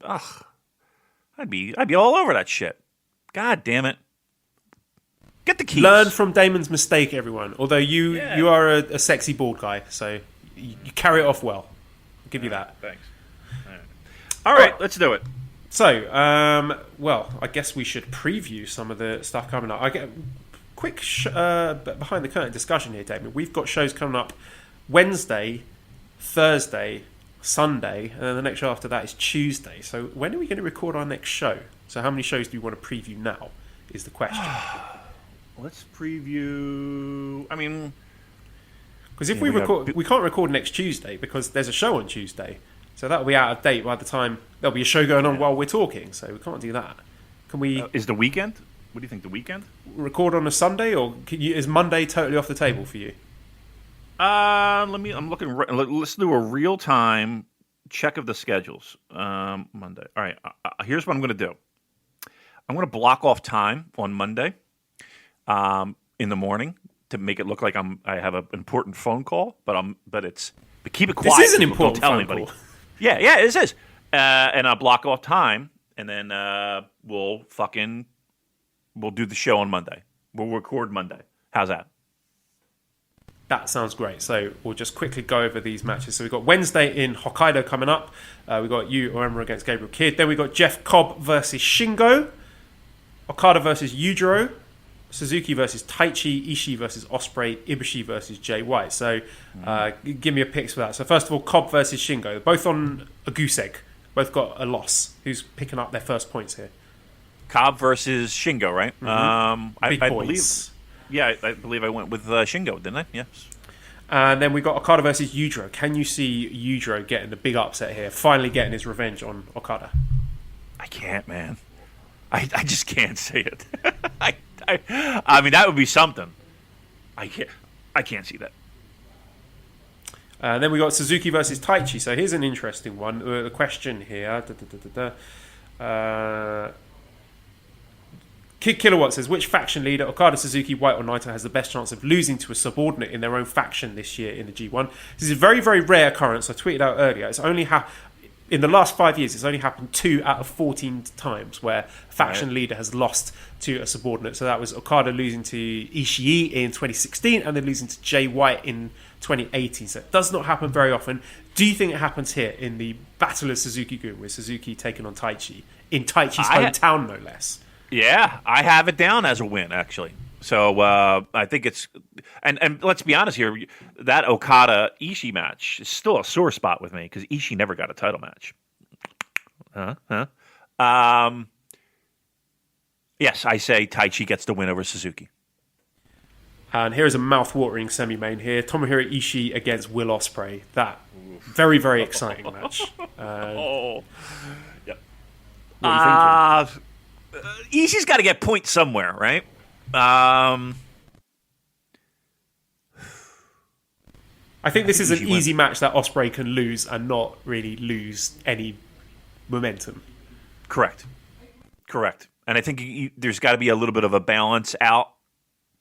I'd be all over that shit. God damn it. Get the Keeps. Learn from Damon's mistake, everyone. Although you are a sexy bald guy, so you carry it off well. I'll give you that. Thanks. All right, let's do it. So, I guess we should preview some of the stuff coming up. I get a quick behind the curtain discussion here, Damon. We've got shows coming up Wednesday, Thursday, Sunday, and then the next show after that is Tuesday. So when are we going to record our next show? So how many shows do we want to preview now is the question. Let's preview... I mean... Because if we can't record next Tuesday because there's a show on Tuesday. So that'll be out of date by the time there'll be a show going on while we're talking. So we can't do that. Can we... is the weekend? What do you think, the weekend? Record on a Sunday, or is Monday totally off the table for you? I'm looking. Let's do a real time check of the schedules. Monday. All right. Here's what I'm going to do. I'm going to block off time on Monday, in the morning to make it look like I have an important phone call, but keep it quiet. This is an important phone call. Yeah, this is. And I'll block off time, and then we'll do the show on Monday. We'll record Monday. How's that? That sounds great. So we'll just quickly go over these matches. So we've got Wednesday in Hokkaido coming up. We've got Yu Uemura against Gabriel Kidd. Then we've got Jeff Cobb versus Shingo. Okada versus Yujiro. Suzuki versus Taichi. Ishii versus Ospreay. Ibushi versus Jay White. So give me a picks for that. So first of all, Cobb versus Shingo. Both on a goose egg. Both got a loss. Who's picking up their first points here? Cobb versus Shingo, right? Mm-hmm. I believe. Yeah, I believe I went with Shingo, didn't I? Yes. And then we got Okada versus Yujiro. Can you see Yujiro getting the big upset here? Finally getting his revenge on Okada? I can't, man. I just can't say it. I mean, that would be something. I can't see that. And then we got Suzuki versus Taichi. So here's an interesting one. The question here. Kid Kilowatt says, which faction leader, Okada, Suzuki, White or Naito, has the best chance of losing to a subordinate in their own faction this year in the G1? This is a very, very rare occurrence. I tweeted out earlier. It's only in the last 5 years, it's only happened 2 out of 14 times where a faction leader has lost to a subordinate. So that was Okada losing to Ishii in 2016 and then losing to Jay White in 2018. So it does not happen very often. Do you think it happens here in the Battle of Suzuki-gun with Suzuki taking on Taichi in Taichi's hometown, no less? Yeah, I have it down as a win, actually. So I think it's... And let's be honest here, that Okada-Ishii match is still a sore spot with me because Ishii never got a title match. Yes, I say Taichi gets the win over Suzuki. And here's a mouth-watering semi-main here. Tomohiro Ishii against Will Ospreay. That very, very exciting match. Yep. What are you thinking? Ishii's got to get points somewhere, right? I think this is an easy match that Ospreay can lose and not really lose any momentum. Correct. And I think there's got to be a little bit of a balance out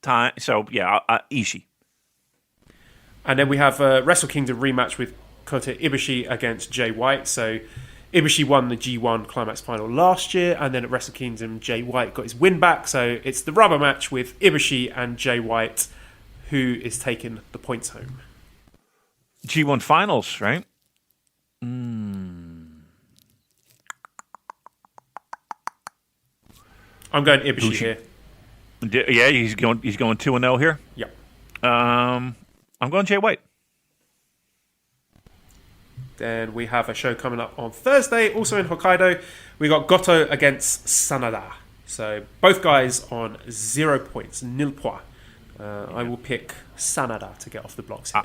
time. So, yeah, Ishii. And then we have a Wrestle Kingdom rematch with Kota Ibushi against Jay White. So Ibushi won the G1 Climax Final last year, and then at Wrestle Kingdom, Jay White got his win back. So it's the rubber match with Ibushi and Jay White, who is taking the points home. G1 finals, right? I'm going Ibushi here. Yeah, he's going 2-0 here. Yep. I'm going Jay White. Then we have a show coming up on Thursday, also in Hokkaido. We got Goto against Sanada. So both guys on 0 points, nil point. I will pick Sanada to get off the blocks here.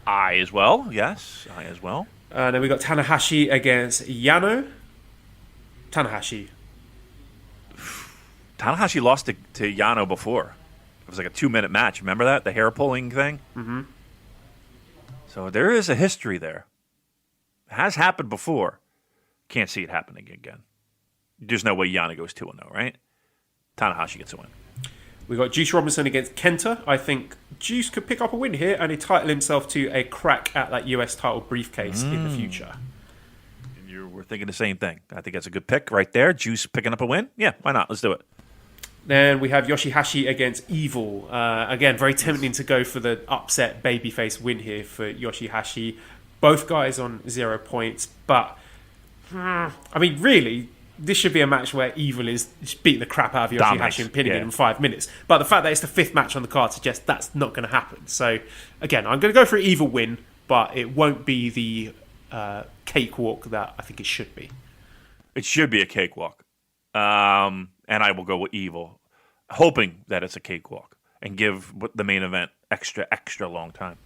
I as well, yes. I as well. Then we got Tanahashi against Yano. Tanahashi. Tanahashi lost to Yano before. It was like a 2-minute match. Remember that? The hair pulling thing? Mm-hmm. So there is a history there. It has happened before. Can't see it happening again. There's no way Yano goes 2-0, right? Tanahashi gets a win. We got Juice Robinson against Kenta. I think Juice could pick up a win here and entitle himself to a crack at that US title briefcase in the future. And you were thinking the same thing. I think that's a good pick right there. Juice picking up a win. Yeah, why not? Let's do it. Then we have Yoshihashi against Evil. Again, very tempting to go for the upset babyface win here for Yoshihashi. Both guys on 0 points, but I mean, really, this should be a match where Evil is beating the crap out of Yoshihashi and pinning him in 5 minutes. But the fact that it's the 5th match on the card suggests that's not going to happen. So, again, I'm going to go for an Evil win, but it won't be the cakewalk that I think it should be. It should be a cakewalk. And I will go with Evil, hoping that it's a cakewalk and give the main event extra long time.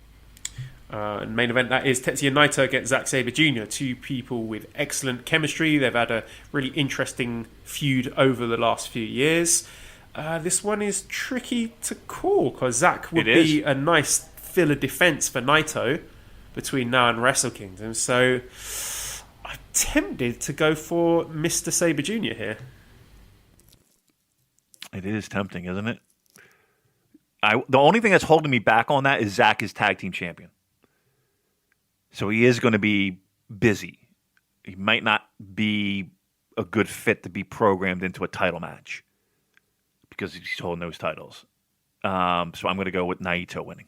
Main event, that is Tetsuya Naito against Zack Sabre Jr. Two people with excellent chemistry. They've had a really interesting feud over the last few years. This one is tricky to call because Zack would be a nice filler defense for Naito between now and Wrestle Kingdom. So I'm tempted to go for Mr. Sabre Jr. here. It is tempting, isn't it? The only thing that's holding me back on that is Zack is tag team champion. So he is going to be busy. He might not be a good fit to be programmed into a title match because he's holding those titles. So I'm going to go with Naito winning.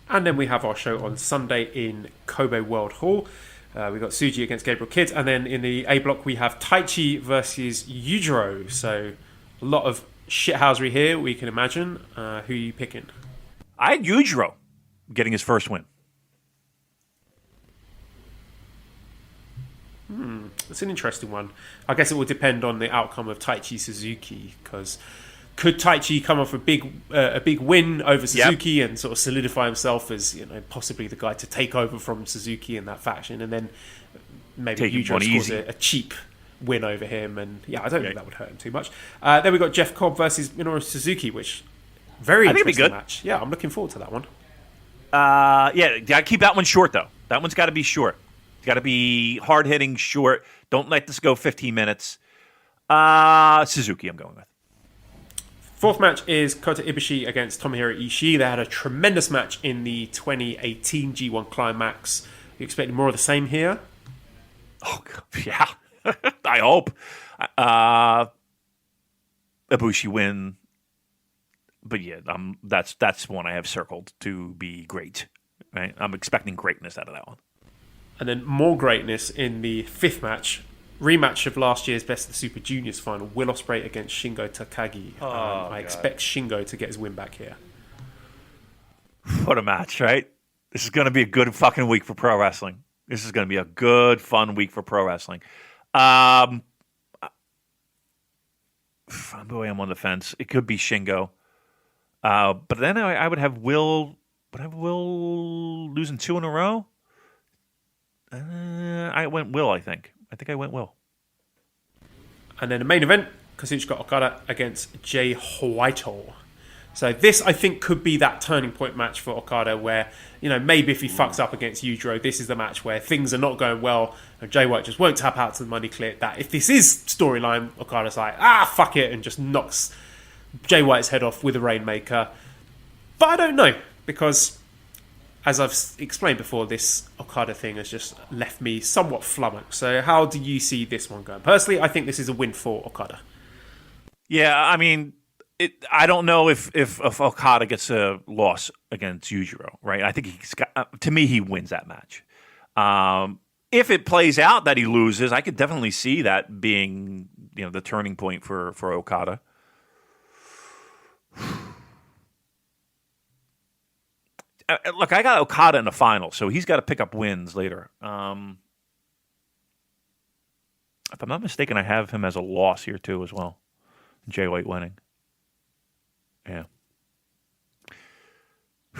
And then we have our show on Sunday in Kobe World Hall. We've got Tsuji against Gabriel Kidd. And then in the A block, we have Taichi versus Yujiro. So a lot of shithousery here, we can imagine. Who are you picking? I had Yujiro getting his first win. It's an interesting one. I guess it will depend on the outcome of Taichi Suzuki, because could Taichi come off a big win over Suzuki and sort of solidify himself as possibly the guy to take over from Suzuki in that faction, and then maybe Yujiro scores a cheap win over him, and I don't think that would hurt him too much. Then we got Jeff Cobb versus Minoru Suzuki, which very interesting match. Yeah, I'm looking forward to that one. Gotta keep that one short though. That one's got to be short. It's got to be hard hitting, short. Don't let this go 15 minutes. Suzuki, I'm going with. Fourth match is Kota Ibushi against Tomohiro Ishii. They had a tremendous match in the 2018 G1 Climax. You expecting more of the same here? Oh, yeah. I hope. Ibushi win. But yeah, that's one I have circled to be great. Right? I'm expecting greatness out of that one. And then more greatness in the fifth match. Rematch of last year's Best of the Super Juniors final. Will Ospreay against Shingo Takagi. I expect Shingo to get his win back here. What a match, right? This is going to be a good fucking week for pro wrestling. This is going to be a good, fun week for pro wrestling. Boy, I'm on the fence. It could be Shingo. But then I would have Will... Would I have Will losing 2 in a row? I went Will, I think. I think I went Will. And then the main event, Kazuchika Okada against Jay Whitehall. So this, I think, could be that turning point match for Okada where, maybe if he fucks up against Yujiro, this is the match where things are not going well and Jay White just won't tap out to the money clip. That if this is storyline, Okada's like, fuck it, and just knocks Jay White's head off with a Rainmaker. But I don't know, because as I've explained before, this Okada thing has just left me somewhat flummoxed. So how do you see this one going? Personally, I think this is a win for Okada. Yeah, I mean, I don't know if Okada gets a loss against Yujiro, right? I think he's got, to me, he wins that match. If it plays out that he loses, I could definitely see that being, the turning point for Okada. Look, I got Okada in the final, so he's got to pick up wins later. If I'm not mistaken, I have him as a loss here too as well. Jay White winning. Yeah.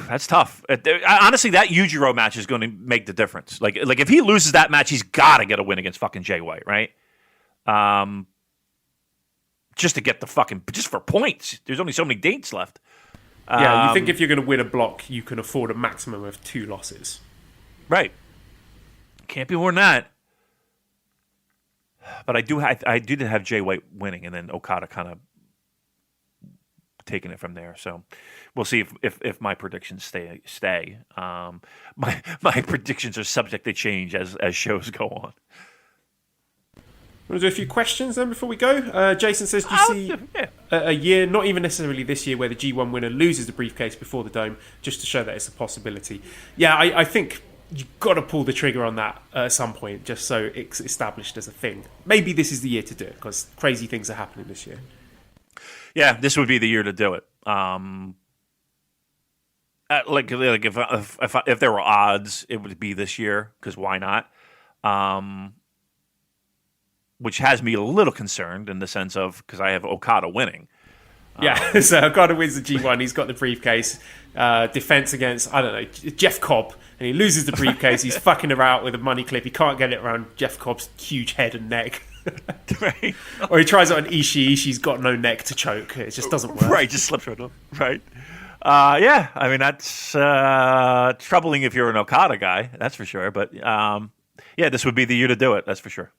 That's tough. Honestly, that Yujiro match is going to make the difference. Like if he loses that match, he's got to get a win against fucking Jay White, right? Just to get just for points. There's only so many dates left. Yeah, you think if you're going to win a block, you can afford a maximum of 2 losses. Right. Can't be more than that. But I did have Jay White winning, and then Okada kind of taking it from there. So we'll see if my predictions stay. My predictions are subject to change as shows go on. Want to do a few questions then before we go? Jason says, do you see a year, not even necessarily this year, where the G1 winner loses the briefcase before the Dome, just to show that it's a possibility? Yeah, I think you've got to pull the trigger on that at some point, just so it's established as a thing. Maybe this is the year to do it, because crazy things are happening this year. Yeah, this would be the year to do it. If there were odds, it would be this year, because why not? Which has me a little concerned in the sense of, because I have Okada winning. Yeah, so Okada wins the G1. He's got the briefcase. Defense against, I don't know, Jeff Cobb. And he loses the briefcase. He's fucking her out with a money clip. He can't get it around Jeff Cobb's huge head and neck. Right. Or he tries it on Ishii. Ishii's got no neck to choke. It just doesn't work. Right, just slips right up. Right. Yeah, I mean, that's troubling if you're an Okada guy. That's for sure. But, yeah, this would be the year to do it. That's for sure.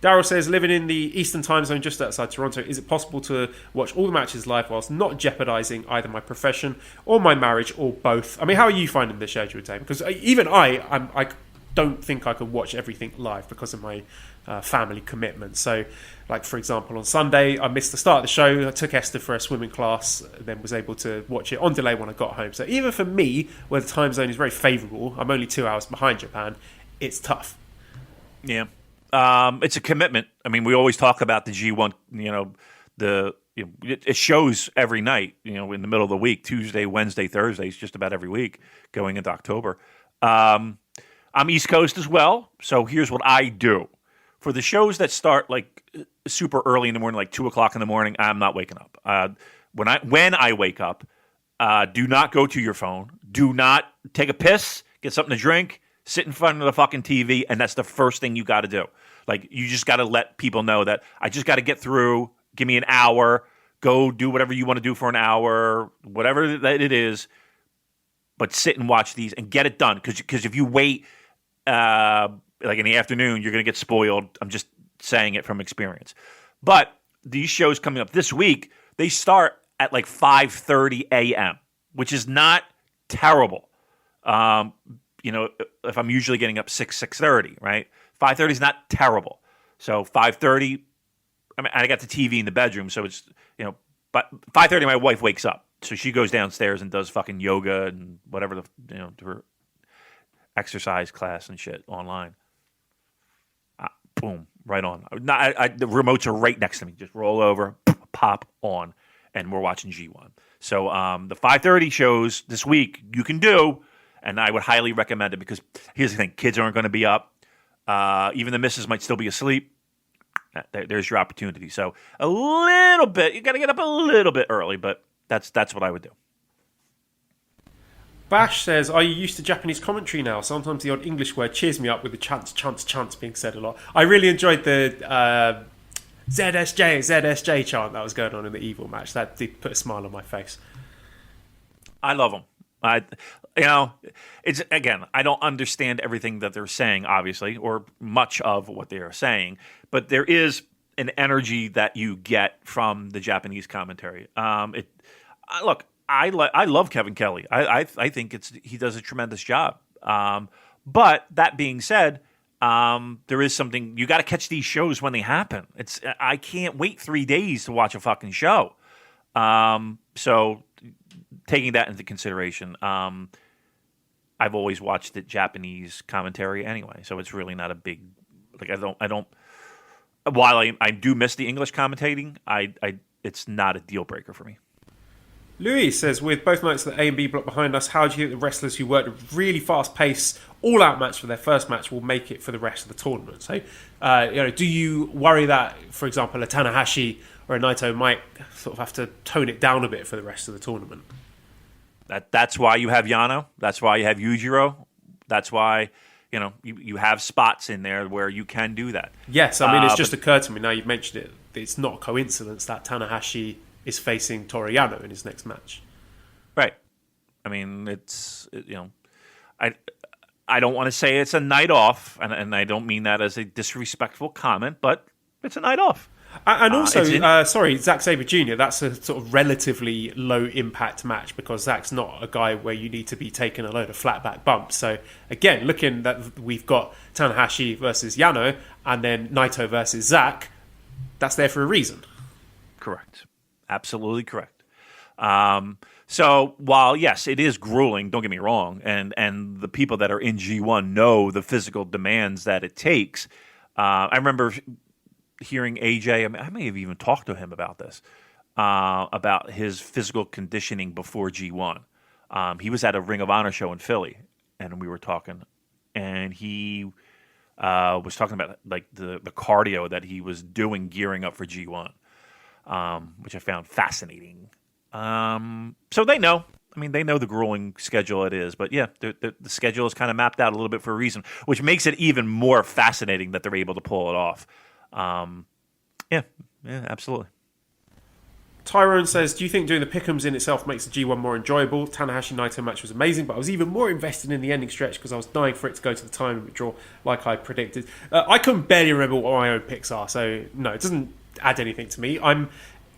Daryl says, living in the Eastern time zone just outside Toronto, is it possible to watch all the matches live whilst not jeopardising either my profession or my marriage or both? I mean, how are you finding the schedule, Dave? Because even I don't think I could watch everything live because of my family commitment. So, like, for example, on Sunday, I missed the start of the show. I took Esther for a swimming class, then was able to watch it on delay when I got home. So even for me, where the time zone is very favourable, I'm only 2 hours behind Japan, it's tough. Yeah. It's a commitment. I mean, we always talk about the G1, it shows every night, in the middle of the week, Tuesday, Wednesday, Thursdays, just about every week going into October. I'm East Coast as well. So here's what I do. For the shows that start like super early in the morning, like 2:00 in the morning, I'm not waking up. When I wake up, do not go to your phone. Do not take a piss, get something to drink, sit in front of the fucking TV, and that's the first thing you got to do. Like, you just got to let people know that I just got to get through, give me an hour, go do whatever you want to do for an hour, whatever that it is, but sit and watch these and get it done. Because if you wait, like in the afternoon, you're going to get spoiled. I'm just saying it from experience. But these shows coming up this week, they start at like 5:30 a.m., which is not terrible. If I'm usually getting up 6:30, right? 5:30 is not terrible. So 5:30, I mean, I got the TV in the bedroom, so it's, but 5:30 my wife wakes up. So she goes downstairs and does fucking yoga and whatever, her exercise class and shit online. Boom, right on. The remotes are right next to me. Just roll over, pop on, and we're watching G1. So the 5:30 shows this week you can do. And I would highly recommend it because here's the thing. Kids aren't going to be up. Even the missus might still be asleep. There's your opportunity. So a little bit. You got to get up a little bit early, but that's what I would do. Bash says, are you used to Japanese commentary now? Sometimes the odd English word cheers me up with the chants being said a lot. I really enjoyed the ZSJ chant that was going on in the Evil match. That did put a smile on my face. I love them. It's, again, I don't understand everything that they're saying, obviously, or much of what they are saying, but there is an energy that you get from the Japanese commentary. Look, I love Kevin Kelly. I think he does a tremendous job. But that being said, there is something you got to catch these shows when they happen. I can't wait 3 days to watch a fucking show. So taking that into consideration, I've always watched the Japanese commentary anyway, so it's really not a big like. I don't. While I do miss the English commentating, it's not a deal breaker for me. Louis says, with both nights of the A and B block behind us, how do you think the wrestlers who worked a really fast pace, all-out match for their first match will make it for the rest of the tournament? So, do you worry that, for example, a Tanahashi or a Naito might sort of have to tone it down a bit for the rest of the tournament? That's why you have Yano. That's why you have Yujiro. That's why you have spots in there where you can do that. Yes, I mean it's just occurred to me now you've mentioned it. It's not a coincidence that Tanahashi is facing Toru Yano in his next match. Right. I mean, I don't want to say it's a night off, and I don't mean that as a disrespectful comment, but it's a night off. And also, Zack Sabre Jr., that's a sort of relatively low-impact match because Zack's not a guy where you need to be taking a load of flat-back bumps. So, again, looking that we've got Tanahashi versus Yano and then Naito versus Zack, that's there for a reason. Correct. Absolutely correct. So while, yes, it is grueling, don't get me wrong, and the people that are in G1 know the physical demands that it takes. I remember hearing AJ, I may have even talked to him about this, about his physical conditioning before G1. He was at a Ring of Honor show in Philly, and we were talking, and he was talking about like the cardio that he was doing gearing up for G1, which I found fascinating. So they know. I mean, they know the grueling schedule it is, but yeah, the schedule is kind of mapped out a little bit for a reason, which makes it even more fascinating that they're able to pull it off. Yeah, absolutely. Tyrone says, do you think doing the pick'ems in itself makes the G1 more enjoyable? Tanahashi Naito match was amazing, but I was even more invested in the ending stretch because I was dying for it to go to the time limit draw like I predicted. I can barely remember what my own picks are, so no, it doesn't add anything to me. I'm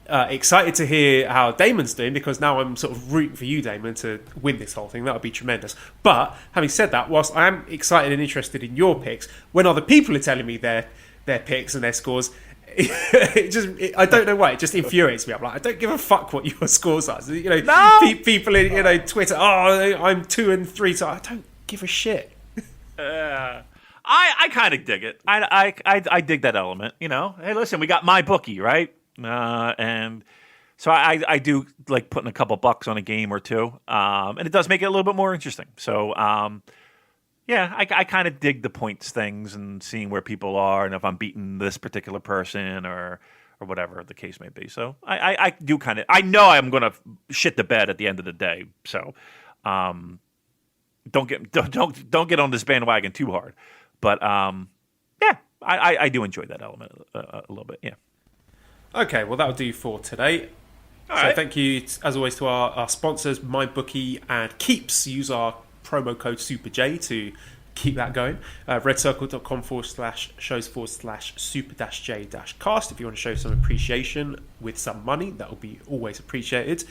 excited to hear how Damon's doing because now I'm sort of rooting for you, Damon, to win this whole thing. That would be tremendous. But having said that, whilst I am excited and interested in your picks, when other people are telling me their picks and their scores, I don't know why, it just infuriates me. I'm like, I don't give a fuck what your scores are. People in Twitter, I'm 2 and 3, so I don't give a shit. I kind of dig it. I dig that element. Hey, listen, we got my bookie, right? And so I do like putting a couple bucks on a game or two, and it does make it a little bit more interesting. So yeah, I kind of dig the points things and seeing where people are and if I'm beating this particular person or whatever the case may be. So I do kind of, I know I'm going to shit the bed at the end of the day. So don't get on this bandwagon too hard. But yeah, I do enjoy that element a little bit. Yeah. Okay, well that'll do for today. All right. Thank you as always to our sponsors, MyBookie and Keeps. Use our promo code SuperJ to keep that going. redcircle.com/shows/super-j-cast if you want to show some appreciation with some money. That will be always appreciated.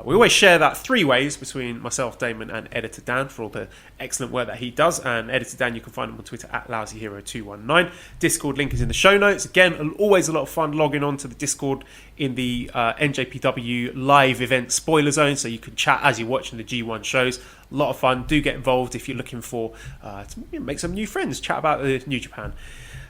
We always share that 3 ways between myself, Damon, and Editor Dan for all the excellent work that he does. And Editor Dan, you can find him on Twitter at LousyHero219. Discord link is in the show notes. Again, always a lot of fun logging on to the Discord in the NJPW live event spoiler zone, so you can chat as you're watching the G1 shows. A lot of fun. Do get involved if you're looking for to make some new friends, chat about the New Japan.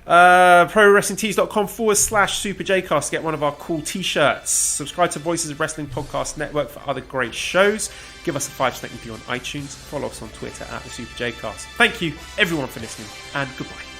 ProWrestlingTees.com/SuperJcast to get one of our cool t-shirts. Subscribe to Voices of Wrestling Podcast Network for other great shows. Give us a 5-star review on iTunes. Follow us on Twitter at the SuperJcast. Thank you everyone for listening, and goodbye.